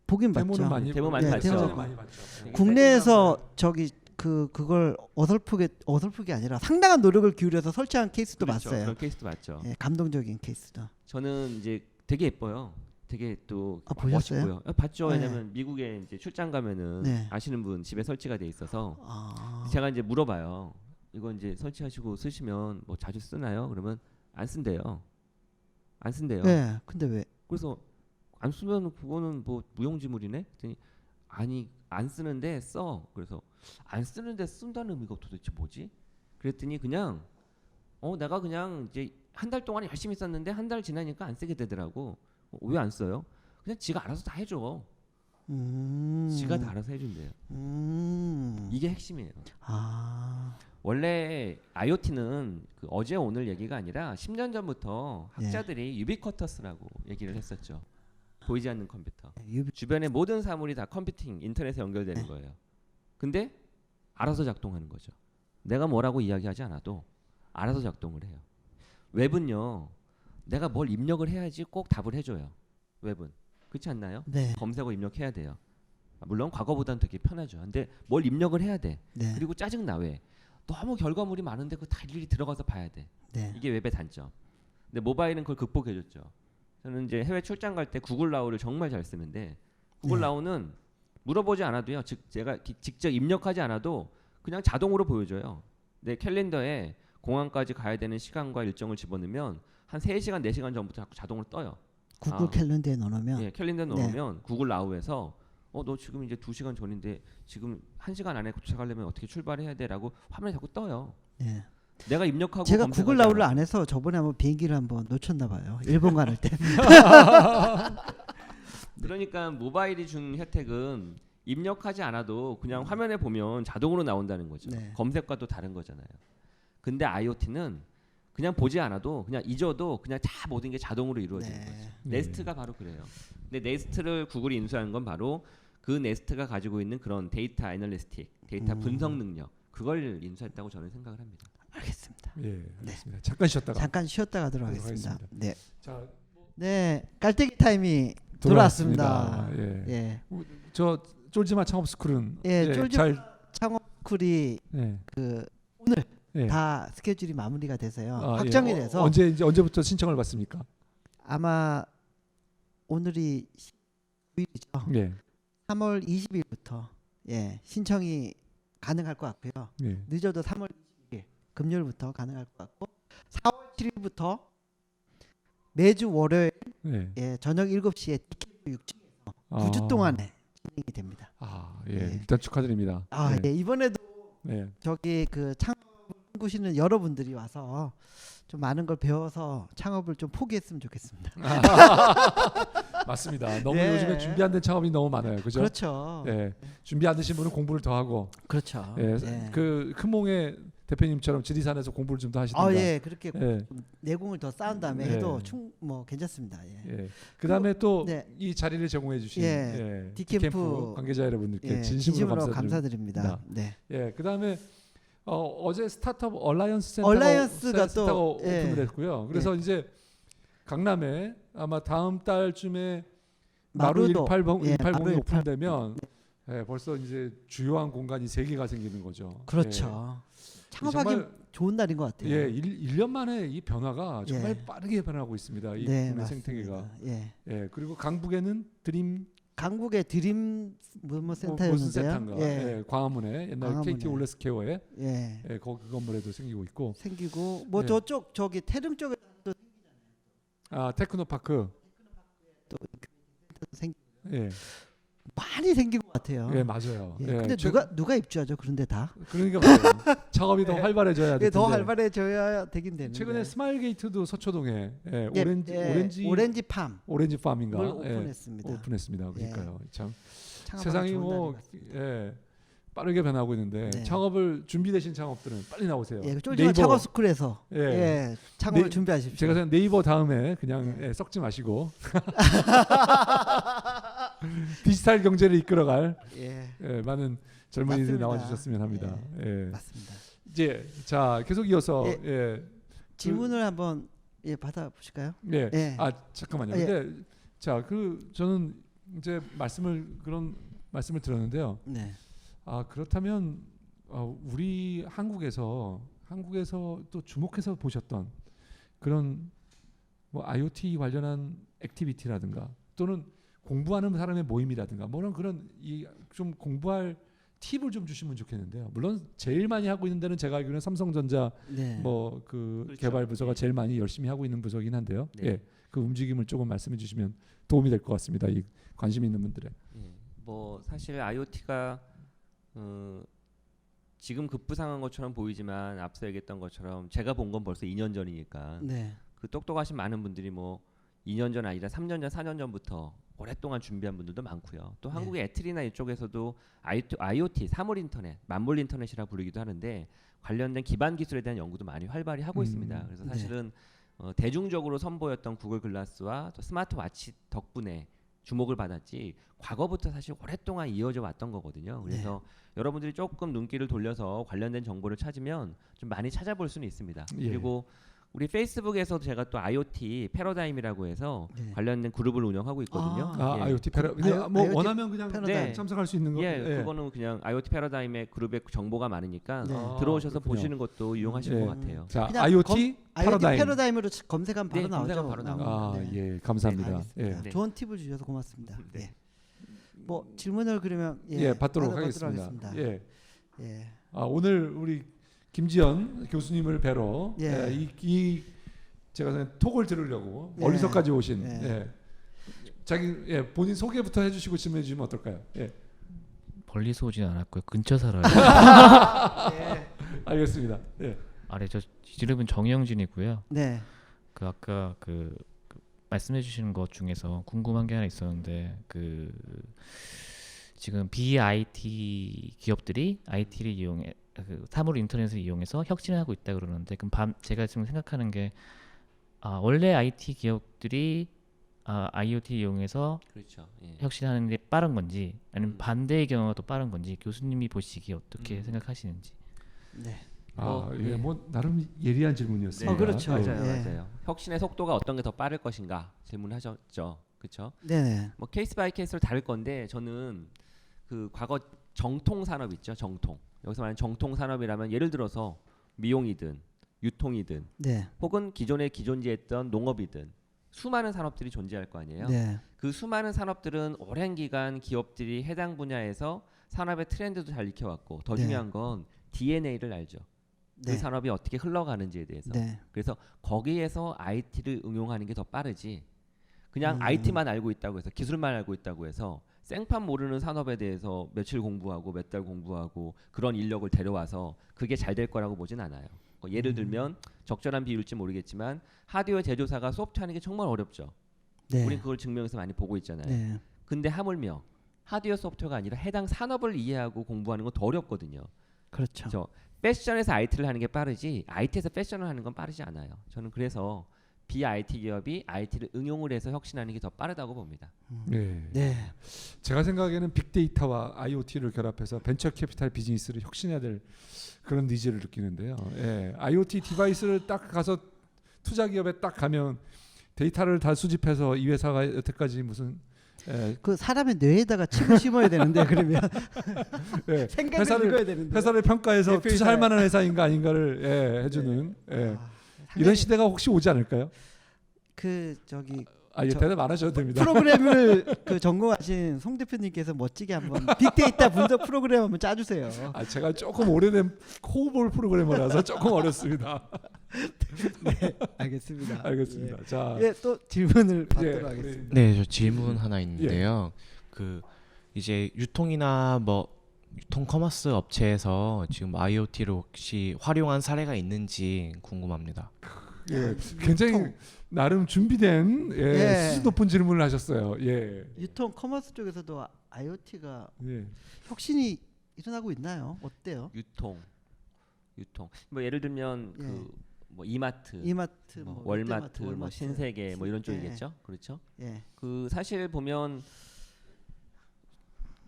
보긴 데모는 봤죠. 많이 데모 많이 네, 봤죠. 데모 많이 봤죠. 네. 국내에서 저기 그걸 어설프게 아니라 상당한 노력을 기울여서 설치한 케이스도 그렇죠. 봤어요. 그런 케이스도 맞죠. 예, 감동적인 케이스도. 저는 이제 되게 예뻐요. 되게 또 아, 보셨어요? 멋있고요. 봤죠. 네. 왜냐면 미국에 이제 출장 가면은 네. 아시는 분 집에 설치가 돼 있어서 아. 제가 이제 물어봐요. 이거 이제 설치하시고 쓰시면 뭐 자주 쓰나요? 그러면 안 쓴대요. 안 쓴대요. 네. 근데 왜? 그래서 안 쓰면 그거는 뭐 무용지물이네. 그랬더니 아니 안 쓰는데 써. 그래서 안 쓰는데 쓴다는 의미가 도대체 뭐지? 그랬더니 그냥 내가 그냥 이제 한 달 동안 열심히 썼는데 한 달 지나니까 안 쓰게 되더라고. 왜 안 써요? 그냥 지가 알아서 다 해줘. 지가 다 알아서 해준대요. 이게 핵심이에요. 아. 원래 IoT는 그 어제 오늘 얘기가 아니라 10년 전부터 학자들이 유비쿼터스라고 얘기를 했었죠. 보이지 않는 컴퓨터. 주변의 모든 사물이 다 컴퓨팅, 인터넷에 연결되는 거예요. 근데 알아서 작동하는 거죠. 내가 뭐라고 이야기하지 않아도 알아서 작동을 해요. 웹은요. 내가 뭘 입력을 해야지 꼭 답을 해줘요. 웹은. 그렇지 않나요? 네. 검색어 입력해야 돼요. 물론 과거보다는 되게 편하죠. 근데 뭘 입력을 해야 돼. 네. 그리고 짜증나 왜? 너무 결과물이 많은데 그거 다 일일이 들어가서 봐야 돼. 네. 이게 웹의 단점. 근데 모바일은 그걸 극복해줬죠. 저는 이제 해외 출장 갈 때 구글 나우를 정말 잘 쓰는데 구글 네. 나우는 물어보지 않아도요. 즉 제가 직접 입력하지 않아도 그냥 자동으로 보여줘요. 내 캘린더에 공항까지 가야 되는 시간과 일정을 집어넣으면 한 3시간, 4시간 전부터 자동으로 떠요. 구글 캘린더에 넣어놓으면 예, 캘린더에 넣으면 구글 나우에서 너 지금 이제 2시간 전인데 지금 1시간 안에 도착하려면 어떻게 출발해야 돼라고 화면에 자꾸 떠요. 네. 내가 입력하고 제가 검색하지 구글 나우를 않아도. 안 해서 저번에 한번 비행기를 한번 놓쳤나 봐요. 일본 가는 때. 그러니까 모바일이 준 혜택은 입력하지 않아도 그냥 화면에 보면 자동으로 나온다는 거죠. 네. 검색과도 다른 거잖아요. 근데 IoT는 그냥 보지 않아도 그냥 잊어도 그냥 다 모든 게 자동으로 이루어지는 네. 거죠. 네. 네스트가 바로 그래요. 근데 네스트를 구글이 인수한 건 바로 그 네스트가 가지고 있는 그런 데이터 애널리스틱, 데이터 분석 능력 그걸 인수했다고 저는 생각을 합니다. 알겠습니다. 예, 알겠습니다. 잠깐 쉬었다가 잠깐 쉬었다 가도록 하겠습니다. 하겠습니다. 네. 자, 네. 깔때기 타임이 돌아왔습니다. 예. 예. 저 쫄지마 창업 스쿨은 예, 쫄지마 잘 창업쿨이 예. 그 오늘 예. 다 스케줄이 마무리가 돼서요. 아, 확정이 예. 돼서 언제부터 신청을 받습니까? 아마 오늘이 9일이죠. 예. 3월 20일부터 예, 신청이 가능할 것 같고요. 예. 늦어도 3월 20일 금요일부터 가능할 것 같고 4월 7일부터 매주 월요일 예. 예, 저녁 7시에 DK 6층에서 9주 동안에 진행이 됩니다. 예. 예. 일단 축하드립니다. 아, 예. 예. 이번에도 예. 저기 그 창업을 꿈꾸시는 여러분들이 와서 좀 많은 걸 배워서 창업을 좀 포기했으면 좋겠습니다. 맞습니다. 너무 예. 요즘에 준비 안 된 창업이 너무 많아요. 그죠? 그렇죠. 예. 준비 안 되신 분은 공부를 더 하고 그렇죠. 예. 예. 그 큰몽의 대표님처럼 지리산에서 공부를 좀 더 하시든가. 예, 그렇게 예. 내공을 더 쌓은 다음에 예. 해도 뭐 괜찮습니다. 예. 예. 그다음에 또 네. 이 자리를 제공해 주신 예. 디캠프 디캠프 관계자 여러분들께 예, 진심으로 감사드립니다. 네. 예. 그다음에 어제 스타트업 얼라이언스 얼라이언스가 센터가 또, 예. 오픈을 했고요. 그래서 이제 강남에 아마 다음 달쯤에 마루 마루도, 180이 예, 마루 오픈되면 예, 벌써 이제 주요한 공간이 3개가 생기는 거죠. 그렇죠. 창업하기 정말 좋은 날인 것 같아요. 예, 1년 만에 이 변화가 정말 예. 빠르게 변하고 있습니다. 이 네, 국내 맞습니다. 생태계가. 예. 예, 그리고 강북에는 드림 강북의 드림 무슨 센터였는데요. 센터인가? 예. 예, 광화문에 옛날 광화문에. KT 올레스케어에 예. 예, 거기 건물에도 생기고 있고. 생기고 뭐 예. 저쪽 저기 태릉 쪽에 테크노파크. 또 생기 예. 많이 생긴 것 같아요. 예, 맞아요. 예, 예, 근데 누가 입주하죠? 그런데 다. 그러니까 말이에요. 작업이 더 활발해져야 예, 될 더 텐데. 활발해져야 되긴 되는데. 최근에 스마일 게이트도 서초동에 예, 오렌지 팜 오렌지 팜인가 을 예, 오픈했습니다. 오픈했습니다. 그러니까요. 참 창업하는 세상이 좋은 뭐 날이 왔습니다. 예, 빠르게 변하고 있는데 네. 창업을 준비되신 창업들은 빨리 나오세요. 예, 쫄지마 창업 스쿨에서 예. 예, 창업을 네, 준비하십시오. 제가 생각 네이버 다음에 그냥 예, 썩지 마시고 디지털 경제를 이끌어갈 예, 예, 많은 젊은이들 맞습니다. 나와주셨으면 합니다. 예. 맞습니다. 이제 자 계속 이어서 예. 예, 질문을 한번 예, 받아 보실까요? 예. 예. 아 잠깐만요. 아, 예. 근데 자 그 저는 이제 그런 말씀을 들었는데요. 네. 아 그렇다면 우리 한국에서 또 주목해서 보셨던 그런 뭐 IoT 관련한 액티비티라든가 또는 공부하는 사람의 모임이라든가 뭐런 그런 좀 공부할 팁을 좀 주시면 좋겠는데요. 물론 제일 많이 하고 있는 데는 제가 알기로는 삼성전자 네. 뭐 그 그렇죠. 개발 부서가 제일 많이 열심히 하고 있는 부서긴 한데요. 네. 예, 그 움직임을 조금 말씀해 주시면 도움이 될 것 같습니다. 이 관심 있는 분들의. 예, 뭐 사실 IoT가 지금 급부상한 것처럼 보이지만 앞서 얘기했던 것처럼 제가 본 건 벌써 2년 전이니까 네. 그 똑똑하신 많은 분들이 뭐 2년 전 아니라 3년 전, 4년 전부터 오랫동안 준비한 분들도 많고요. 또 네. 한국의 에트리나 이쪽에서도 IoT, 사물 인터넷, 만물 인터넷이라 부르기도 하는데 관련된 기반 기술에 대한 연구도 많이 활발히 하고 있습니다. 그래서 네. 사실은 대중적으로 선보였던 구글 글라스와 또 스마트워치 덕분에 주목을 받았지 과거부터 사실 오랫동안 이어져 왔던 거거든요. 그래서 여러분들이 조금 눈길을 돌려서 관련된 정보를 찾으면 좀 많이 찾아볼 수는 있습니다. 예. 그리고 우리 페이스북에서 제가 또 IoT 패러다임이라고 해서 네. 관련된 그룹을 운영하고 있거든요. 아 예. IoT 패러 그냥 뭐 IoT 원하면 그냥 패러다임. 참석할 수 있는 거. 예, 그거는 그냥 IoT 패러다임의 그룹에 정보가 많으니까 네. 들어오셔서 그렇군요. 보시는 것도 유용하실 예. 것 같아요. 자 그냥 IoT 패러다임. 패러다임으로 검색하면 바로 네, 나오죠. 검색하면 바로 나옵니다. 아, 네. 예, 감사합니다. 알겠습니다. 네. 좋은 팁을 주셔서 고맙습니다. 네. 예. 뭐 질문을 그러면 받도록 받아보도록 하겠습니다. 예. 예. 오늘 우리 김지연 교수님을 뵈러 예. 이 제가 그냥 톡을 들으려고 예. 멀리서까지 오신 예. 본인 소개부터 해주시고 질문해 주시면 어떨까요? 예. 멀리서 오진 않았고요. 근처 살아요. 예. 알겠습니다. 예. 아래 저 이름은 정영진이고요. 네. 그 아까 말씀해 주시는 것 중에서 궁금한 게 하나 있었는데 지금 BIT 기업들이 IT를 이용해 사물 인터넷을 이용해서 혁신하고 있다 그러는데 그럼 제가 지금 생각하는 게 원래 IT 기업들이 IoT 이용해서 그렇죠. 예. 혁신하는 게 빠른 건지 아니면 반대의 경우가 더 빠른 건지 교수님이 보시기에 어떻게 생각하시는지. 네. 예, 뭐 나름 예리한 질문이었습니다. 그렇죠. 맞아요, 예. 맞아요. 혁신의 속도가 어떤 게 더 빠를 것인가 질문하셨죠, 그렇죠? 네. 뭐 케이스 바이 케이스로 다를 건데 저는 그 과거 정통 산업 있죠, 정통. 여기서 말하는 정통 산업이라면 예를 들어서 미용이든 유통이든 네. 혹은 기존지했던 농업이든 수많은 산업들이 존재할 거 아니에요. 네. 그 수많은 산업들은 오랜 기간 기업들이 해당 분야에서 산업의 트렌드도 잘 익혀왔고 더 네. 중요한 건 DNA를 알죠. 그 네. 산업이 어떻게 흘러가는지에 대해서. 네. 그래서 거기에서 IT를 응용하는 게 더 빠르지. 그냥 IT만 알고 있다고 해서 기술만 알고 있다고 해서 생판 모르는 산업에 대해서 며칠 공부하고 몇 달 공부하고 그런 인력을 데려와서 그게 잘 될 거라고 보진 않아요. 예를 들면 적절한 비율일지 모르겠지만 하드웨어 제조사가 소프트하는 게 정말 어렵죠. 네. 우린 그걸 증명해서 많이 보고 있잖아요. 네. 근데 하물며 하드웨어 소프트웨어가 아니라 해당 산업을 이해하고 공부하는 건 더 어렵거든요. 그렇죠. 그렇죠. 패션에서 IT를 하는 게 빠르지 IT에서 패션을 하는 건 빠르지 않아요. 저는 그래서 BIT 기업이 IT를 응용을 해서 혁신하는 게 더 빠르다고 봅니다. 네. 네. 제가 생각에는 빅데이터와 IoT를 결합해서 벤처 캐피탈 비즈니스를 혁신해야 될 그런 니즈를 느끼는데요. 예. IoT 디바이스를 딱 가서 투자 기업에 딱 가면 데이터를 다 수집해서 이 회사가 여태까지 무슨 그 사람의 뇌에다가 칩을 심어야 되는데 그러면 예. 생각을 읽어야 되는데. 회사를 평가해서 대표 투자할 회사에. 만한 회사인가 아닌가를 해주는 이런 상당히 시대가 혹시 오지 않을까요? 그 저기 예, 대답 안 하셔도 됩니다. 프로그램을 그 전공하신 송 대표님께서 멋지게 한번 빅데이터 분석 프로그램 한번 짜주세요. 제가 조금 오래된 코볼 프로그래머라서 조금 어렵습니다. 알겠습니다. 알겠습니다. 자, 예, 또 질문을 받도록 예, 하겠습니다. 네, 저 질문 하나 있는데요. 이제 유통이나 뭐 유통 커머스 업체에서 지금 IoT를 혹시 활용한 사례가 있는지 궁금합니다. 예, 굉장히 나름 준비된 예. 수준 높은 질문을 하셨어요. 예. 유통 커머스 쪽에서도 IoT가 예. 혁신이 일어나고 있나요? 어때요? 유통. 뭐 예를 들면 예. 그 뭐 이마트, 이마트, 뭐 롯데마트, 월마트, 뭐 신세계 뭐 이런 쪽이겠죠. 그렇죠? 예. 그 사실 보면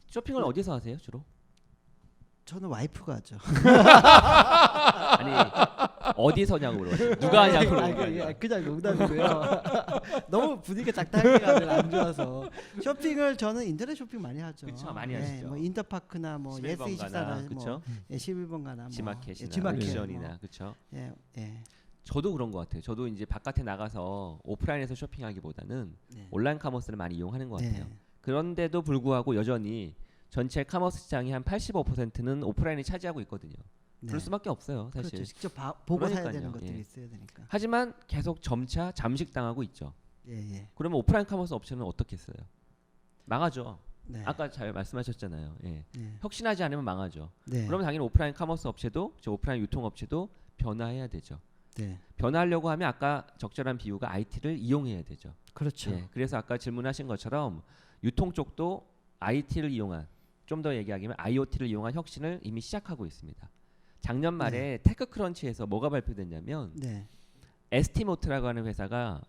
쇼핑을 어디서 하세요 주로? 저는 와이프가 하죠. 아니 어디서냐고 물어봤어요. 누가 하냐고 물어봤어요. 그냥 농담이고요. 너무 분위기가 작다하게 가면 안 좋아서 쇼핑을 저는 인터넷 쇼핑 많이 하죠. 그쵸, 많이 하시죠. 뭐 인터파크나 뭐 11번 가나, 예스24나 그쵸? 뭐 11번 가나 뭐 지마켓이나 지마켓, 옥션이나 뭐. 그렇죠. 예. 예. 저도 그런 것 같아요. 저도 이제 바깥에 나가서 오프라인에서 쇼핑하기보다는 네. 온라인 카머스를 많이 이용하는 것 같아요. 네. 그런데도 불구하고 여전히 전체 카머스 시장이 한 85%는 오프라인이 차지하고 있거든요. 네. 그럴 수밖에 없어요, 사실. 그렇죠. 직접 보고 사야 그러니까요. 되는 것들이 예. 있어야 되니까. 하지만 계속 점차 잠식당하고 있죠. 예, 예. 그러면 오프라인 카머스 업체는 어떻게 했어요? 망하죠. 네. 아까 잘 말씀하셨잖아요. 예. 네. 혁신하지 않으면 망하죠. 네. 그러면 당연히 오프라인 카머스 업체도 저 오프라인 유통 업체도 변화해야 되죠. 네. 변화하려고 하면 아까 적절한 비유가 IT를 이용해야 되죠. 그렇죠. 예, 그래서 아까 질문하신 것처럼 유통 쪽도 IT를 이용한 좀 더 얘기하면 IoT를 이용한 혁신을 이미 시작하고 있습니다. 작년 말에 테크크런치에서 뭐가 발표됐냐면 네. 에스티모트라고 하는 회사가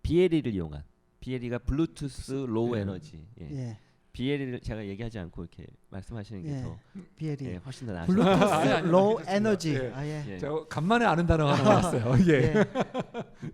BLE를 이용한 BLE가 블루투스 로우 예. 에너지 예. BLE를 제가 얘기하지 않고 이렇게 말씀하시는 게 예. 더 BLE. 훨씬 더 나으실 블루투스 아니, 아니, 로우 괜찮습니다. 에너지. 예. 아 예. 예. 제가 간만에 아는 단어가 하나 나왔어요. 예. 예.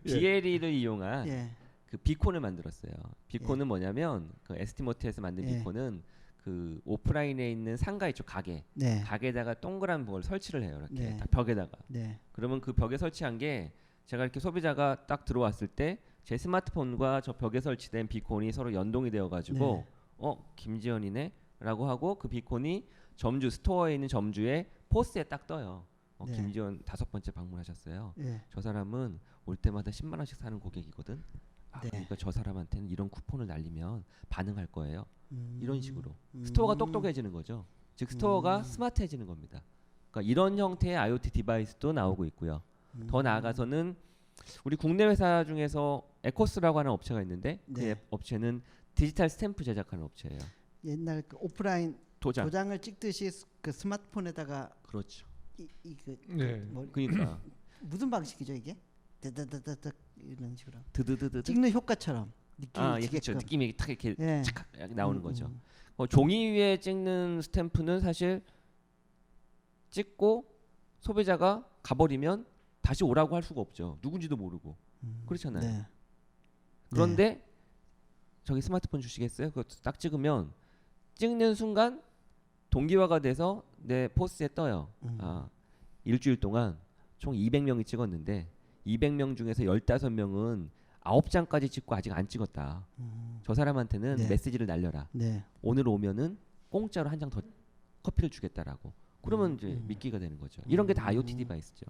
BLE를 이용한 예. 그 비콘을 만들었어요. 비콘은 뭐냐면 그 에스티모트에서 만든 예. 비콘은 그 오프라인에 있는 상가 이쪽 네. 가게에다가 동그란 뭘 설치를 해요. 이렇게 네. 딱 벽에다가. 네. 그러면 그 벽에 설치한 게 제가 이렇게 소비자가 딱 들어왔을 때 제 스마트폰과 저 벽에 설치된 비콘이 서로 연동이 되어 가지고 네. 김지연이네라고 하고 그 비콘이 점주 스토어에 있는 점주의 포스에 딱 떠요. 네. 김지연 5번째 방문하셨어요. 예. 저 사람은 올 때마다 10만 원씩 사는 고객이거든. 네. 그러니까 저 사람한테는 이런 쿠폰을 날리면 반응할 거예요. 이런 식으로 음. 스토어가 똑똑해지는 거죠. 즉 스토어가 스마트해지는 겁니다. 그러니까 이런 형태의 IoT 디바이스도 나오고 있고요. 더 나아가서는 우리 국내 회사 중에서 에코스라고 하는 업체가 있는데 네. 그 업체는 디지털 스탬프 제작하는 업체예요. 옛날 그 오프라인 도장. 도장을 찍듯이 그 스마트폰에다가 그렇죠. 이그 네. 뭐, 그러니까 무슨 방식이죠 이게? 드드드드드 이런 식으로 드드드드. 찍는 효과처럼 느낌이 예, 그렇죠. 지게끔. 느낌이 탁 이렇게 예. 착 나오는 거죠. 음. 종이 위에 찍는 스탬프는 사실 찍고 소비자가 가버리면 다시 오라고 할 수가 없죠. 누군지도 모르고. 그렇잖아요. 네. 그런데 저기 스마트폰 주시겠어요? 그거 딱 찍으면 찍는 순간 동기화가 돼서 내 포스에 떠요. 일주일 동안 총 200명이 찍었는데 200명 중에서 15명은 9장까지 찍고 아직 안 찍었다. 저 사람한테는 네. 메시지를 날려라. 네. 오늘 오면은 공짜로 한 장 더 커피를 주겠다라고. 그러면 이제 믿기가 되는 거죠. 이런 게 다 IoT 디바이스죠.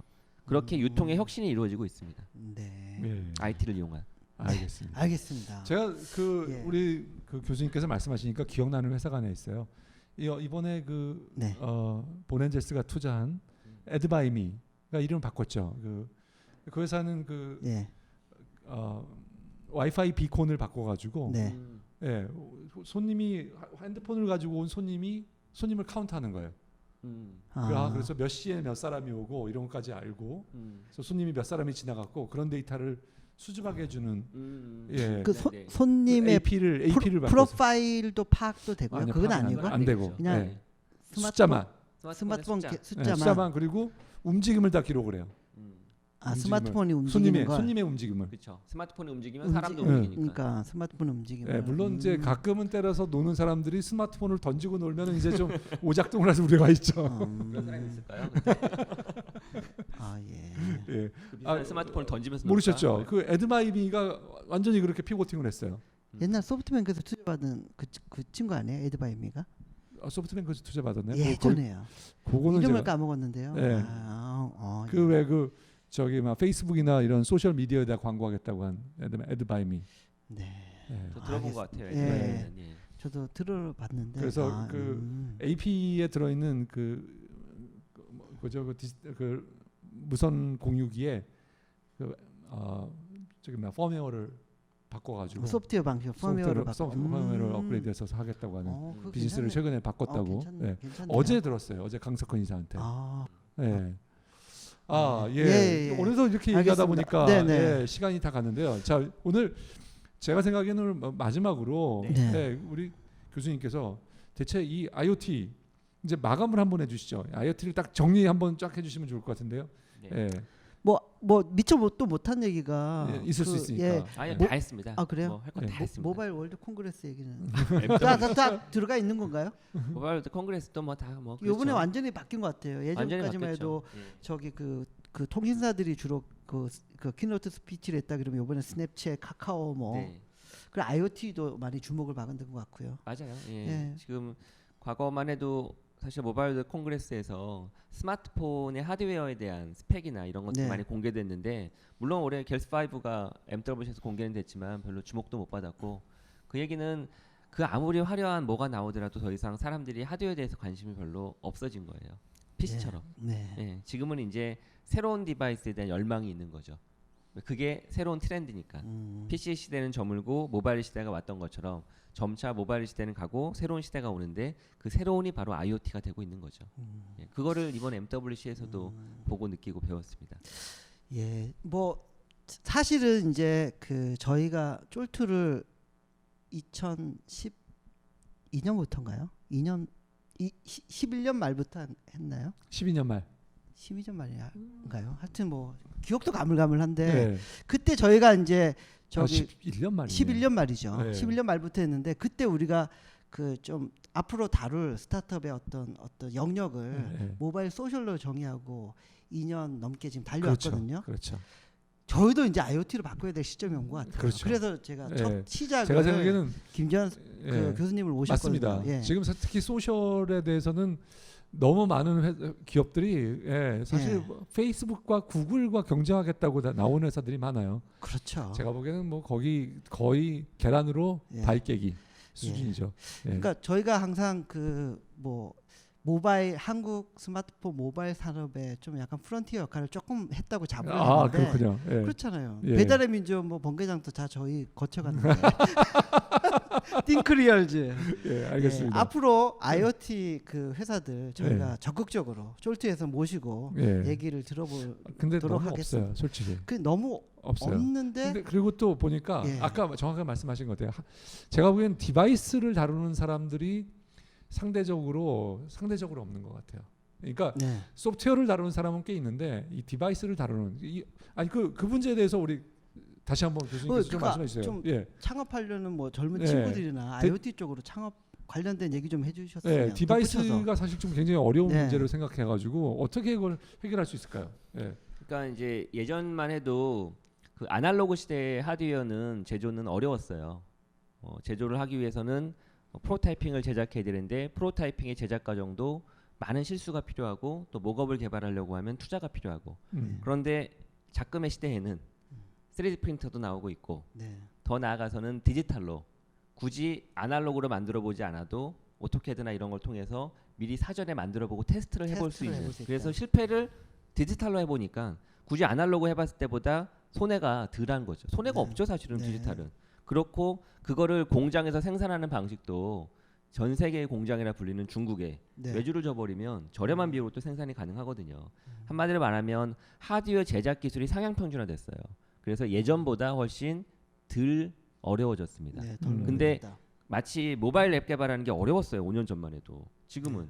그렇게 유통의 혁신이 이루어지고 있습니다. 네. 예. IT를 이용한. 알겠습니다. 알겠습니다. 제가 그 예. 우리 그 교수님께서 말씀하시니까 기억나는 회사가 하나 있어요. 이번에 그 네. 보넨젤스가 투자한 에드바이미가 이름을 바꿨죠. 그 회사는 그 예. 와이파이 비콘을 바꿔가지고 네. 예, 손님이 핸드폰을 가지고 온 손님을 카운트하는 거예요. 그래서 몇 시에 몇 사람이 오고 이런 것까지 알고 그래서 손님이 몇 사람이 지나갔고 그런 데이터를 수집하게 해주는 예, 그 네. 그 손님의 AP를 바꿔서 프로파일도 파악도 되고요. 아니요, 그건 파악은 아니고 안 되고 그냥 예, 숫자만 스마트폰 숫자. 숫자만. 숫자만 그리고 움직임을 다 기록을 해요. 스마트폰이 움직이는 걸. 손님의 움직임을. 그렇죠. 스마트폰이 움직이면 사람도 네. 움직이니까. 그러니까 스마트폰 움직이면. 예, 물론 이제 가끔은 때려서 노는 사람들이 스마트폰을 던지고 놀면 이제 좀 오작동을 할 우려가 있죠. 그런 사람이 있을까요? 아 예. 예. 그 비싼 스마트폰을 던지면서 모르셨죠? 놀까? 그 에드마이비가 완전히 그렇게 피고팅을 했어요. 옛날 소프트뱅크에서 투자받은 그 친구 아니에요? 에드바이미가? 소프트뱅크 투자 받았네. 예전에요. 그거는 이름을 제가 까먹었는데요. 예. 예. 왜 저기 막 페이스북이나 이런 소셜 미디어에다 광고하겠다고 한 에드바이미. 네. 예. 저 들어본 것 같아요. 예. 에드바이미는. 예. 저도 들어봤는데. 그래서 AP에 들어있는 그 무선 공유기에 저기 펌웨어를 바꿔가지고 소프트웨어 방식 펌웨어를 펌웨어를 업그레이드해서 하겠다고 하는 그거 비즈니스를 괜찮네. 최근에 바꿨다고. 괜찮네. 예. 괜찮네요. 어제 들었어요. 어제 강석헌 이사한테. 네. 예. 예. 오늘도 이렇게 얘기하다 알겠습니다. 보니까 네네. 예, 시간이 다 갔는데요. 자, 오늘 제가 생각에는 마지막으로 네. 예, 우리 교수님께서 대체 이 IoT 이제 마감을 한번 해주시죠. IoT를 딱 정리 한번 쫙 해주시면 좋을 것 같은데요. 네. 예. 뭐 미처 또 못한 얘기가 예, 있을 수 있으니까. 예, 아니 뭐- 다 했습니다. 아, 그래요? 할 건 다 네. 했습니다. 모바일 월드 콩그레스 얘기는 엠더블- 다 들어가 있는 건가요? 모바일 콩그레스도 뭐 다 뭐. 요번에 완전히 바뀐 것 같아요. 완전히 예전까지만 해도 바뀌었죠. 예. 저기 그 통신사들이 주로 그 키노트 스피치를 했다 그러면 이번에 스냅챗, 카카오 뭐 네. 그리고 IoT도 많이 주목을 받은 것 같고요. 맞아요. 예. 예. 지금 과거만 해도 사실 모바일 콩그레스에서 스마트폰의 하드웨어에 대한 스펙이나 이런 것들이 네. 많이 공개됐는데 물론 올해 갤스 5가 MWC에서 공개는 됐지만 별로 주목도 못 받았고 그 얘기는 그 아무리 화려한 뭐가 나오더라도 더 이상 사람들이 하드웨어에 대해서 관심이 별로 없어진 거예요. PC처럼. 네. 예. 지금은 이제 새로운 디바이스에 대한 열망이 있는 거죠. 그게 새로운 트렌드니까. PC 시대는 저물고 모바일 시대가 왔던 것처럼 점차 모바일 시대는 가고 새로운 시대가 오는데 그 새로운이 바로 IoT가 되고 있는 거죠. 예, 그거를 이번 MWC에서도 보고 느끼고 배웠습니다. 예, 뭐 사실은 이제 그 저희가 쫄투를 2012년부터인가요? 11년 말부터 했나요? 12년 말. 12년 말인가요? 하여튼 뭐 기억도 가물가물한데 예. 그때 저희가 이제 저기 11년 말이네. 11년 말이죠. 네. 11년 말부터 했는데 그때 우리가 그 좀 앞으로 다룰 스타트업의 어떤 영역을 예. 모바일 소셜로 정의하고 2년 넘게 지금 그렇죠. 달려왔거든요. 그렇죠. 저희도 이제 IoT로 바꿔야 될 시점이 온 것 같아요. 그렇죠. 그래서 제가 예. 첫 시작을 제가 생각에는 김지현 예. 그 교수님을 모셨거든요. 맞습니다. 예. 지금 특히 소셜에 대해서는 너무 많은 기업들이 사실 예. 뭐 페이스북과 구글과 경쟁하겠다고 나오는 회사들이 많아요. 그렇죠. 제가 보기에는 뭐 거의 계란으로 예. 발 깨기 수준이죠. 예. 그러니까 저희가 항상 그 뭐 모바일 한국 스마트폰 모바일 산업에 좀 약간 프론티어 역할을 조금 했다고 자부를 아 하는데 그렇군요. 예. 그렇잖아요. 예. 배달의 민족 뭐 번개장도 다 저희 거쳐갔는데 띵크리얼즈. 예, 알겠습니다. 앞으로 IoT 그 회사들 저희가 적극적으로 쫄트에서 모시고 예. 얘기를 들어보도록 근데 너무 하겠습니다. 없어요, 솔직히. 그 너무 없어요. 없는데 근데 그리고 또 보니까 예. 아까 정확하게 말씀하신 것 같아요. 제가 보기엔 디바이스를 다루는 사람들이 상대적으로 없는 것 같아요. 그러니까 네. 소프트웨어를 다루는 사람은 꽤 있는데 이 디바이스를 다루는 그 문제에 대해서 우리 다시 한번 교수님께서 좀 그러니까 말씀해 주세요. 좀 예. 창업하려는 뭐 젊은 네. 친구들이나 데- IoT 쪽으로 창업 관련된 얘기 좀 해주셨으면. 예, 디바이스가 사실 좀 굉장히 어려운 네. 문제를 생각해가지고 어떻게 이걸 해결할 수 있을까요? 예. 그러니까 이제 예전만 해도 그 아날로그 시대의 하드웨어는 제조는 어려웠어요. 제조를 하기 위해서는 프로타이핑을 제작해야 되는데 프로타이핑의 제작 과정도 많은 실수가 필요하고 또 목업을 개발하려고 하면 투자가 필요하고 그런데 작금의 시대에는 3D 프린터도 나오고 있고 네. 더 나아가서는 디지털로 굳이 아날로그로 만들어 보지 않아도 오토캐드나 이런 걸 통해서 미리 사전에 만들어 보고 테스트를 해볼 수 테스트를 있는 해볼 수 있다. 그래서 실패를 디지털로 해보니까 굳이 아날로그 해봤을 때보다 손해가 덜한 거죠. 손해가 네. 없죠 사실은 네. 디지털은. 그렇고 그거를 공장에서 생산하는 방식도 전 세계의 공장이라 불리는 중국에 네. 외주를 줘버리면 저렴한 비용으로 또 생산이 가능하거든요. 한마디로 말하면 하드웨어 제작 기술이 상향 평준화됐어요. 그래서 예전보다 훨씬 덜 어려워졌습니다. 네, 근데 더 마치 모바일 앱 개발하는 게 어려웠어요. 5년 전만 해도. 지금은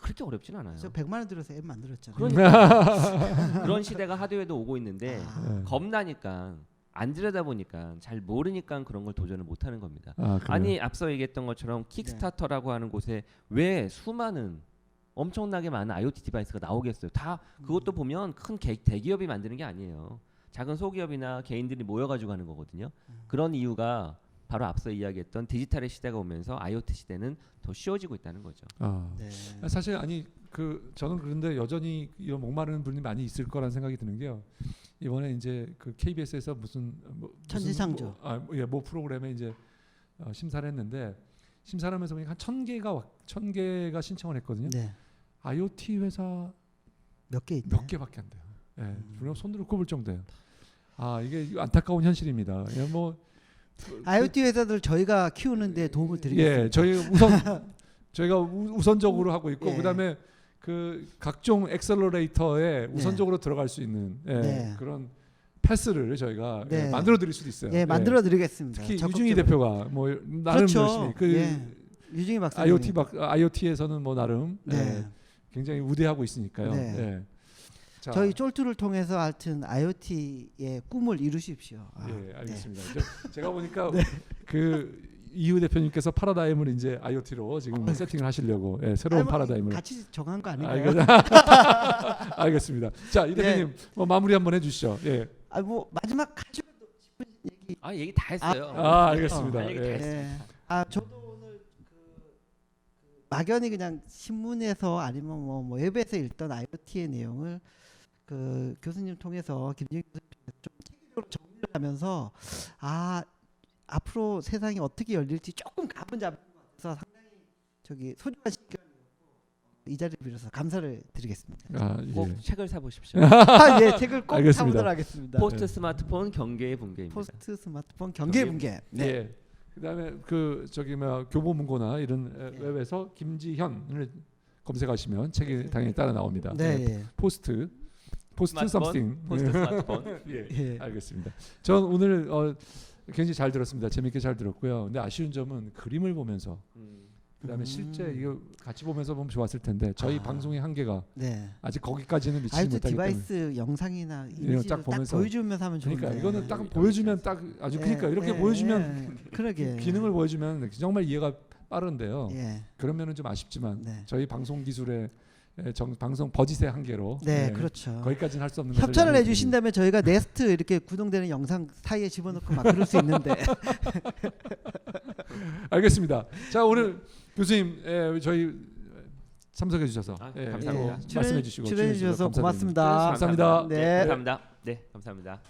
그렇게 어렵진 않아요. 저 100만 원 들여서 앱 만들었잖아요. 그러니까 그런 시대가 하드웨어도 오고 있는데 아, 겁나니까 안 들여다보니까 잘 모르니까 그런 걸 도전을 못하는 겁니다. 그래요? 아니 앞서 얘기했던 것처럼 킥스타터라고 하는 곳에 왜 수많은 엄청나게 많은 IoT 디바이스가 나오겠어요. 다 그것도 보면 큰 대기업이 만드는 게 아니에요. 작은 소기업이나 개인들이 모여가지고 하는 거거든요. 그런 이유가 바로 앞서 이야기했던 디지털의 시대가 오면서 IoT 시대는 더 쉬워지고 있다는 거죠. 네. 사실 저는 그런데 여전히 이런 목마르는 분이 많이 있을 거라는 생각이 드는 게요. 이번에 이제 그 KBS에서 무슨 천지창조. 모 프로그램에 이제 심사를 했는데 심사를 하면서 보니까 한 1,000개가 신청을 했거든요. 네. IoT 회사 몇 개 있나요? 몇 개밖에 안 돼요. 예, 우리가 손으로 꼽을 정도예요. 아 이게 안타까운 현실입니다. 예, 뭐 IoT 회사들 저희가 키우는데 도움을 드리겠습니다. 예, 저희가 우선적으로 하고 있고 예. 그다음에 그 각종 엑셀러레이터에 우선적으로 들어갈 수 있는 네. 그런 패스를 저희가 네. 만들어 드릴 수도 있어요. 예, 만들어 드리겠습니다. 특히 적극적으로. 유중희 대표가 뭐 나름 그렇죠. 열심히 그 예. 유중희 박사님. IoT에서는 뭐 나름 네. 예, 굉장히 우대하고 있으니까요. 네. 예. 자, 저희 쫄투를 통해서 하여튼 IoT의 꿈을 이루십시오. 예, 알겠습니다. 제가 보니까 네. 그 이후 대표님께서 파라다임을 이제 IoT로 지금 세팅을 하시려고 새로운 파라다임을 같이 정한 거 아닌가요? 알겠습니다. 자, 이 대표님 뭐 마무리 한번 해주시죠. 예. 뭐 마지막 하시고 싶은 얘기. 아 얘기 다 했어요. 알겠습니다. 할 얘기 다 예. 했어요. 저도 오늘 막연히 그냥 신문에서 아니면 뭐 웹에서 읽던 IoT의 내용을 그 교수님 통해서 김정희 교수님 통해서 좀 체계적으로 정리를 하면서 앞으로 세상이 어떻게 열릴지 조금 감은 잡은 것 같아서 상당히 소중한 시간이었고 이 자리를 빌어서 감사를 드리겠습니다. 꼭 예. 책을 사보십시오. 예, 책을 꼭 알겠습니다. 사보도록 하겠습니다. 포스트 스마트폰 경계의 붕괴입니다. 포스트 스마트폰 경계 붕괴. 네. 예. 그다음에 교보문고나 이런 웹에서 김지현을 검색하시면 책이 당연히 따라 나옵니다. 네. 예. 포스트 something. 포스트 스마트폰. 예. 예. 알겠습니다. 전 오늘 굉장히 잘 들었습니다. 재밌게 잘 들었고요. 근데 아쉬운 점은 그림을 보면서 그다음에 실제 이거 같이 보면서 보면 좋았을 텐데 저희 방송의 한계가 네. 아직 거기까지는 미치지 아이도 못하기 때문에 디바이스 영상이나 딱 이미지를 딱 보면서 보여주면서 하면 좋은데. 그러니까 이거는 딱 보여주면 딱 아주 그러니까 이렇게 보여주면 그러게. 기능을 보여주면 정말 이해가 빠른데요. 예. 그러면은 좀 아쉽지만 네. 저희 방송 기술의 방송 버짓의 한계로 네, 그렇죠. 거기까지는 할 수 없는 협찬을 것을 해주신다면 저희가 네스트 이렇게 구동되는 영상 사이에 집어넣고 막 그럴 수 있는데. 알겠습니다. 자 오늘 교수님 저희 참석해 주셔서 감사합니다. 말씀해 주시고 출연해 주셔서 감사드립니다. 고맙습니다. 감사합니다. 네. 감사합니다. 네, 감사합니다.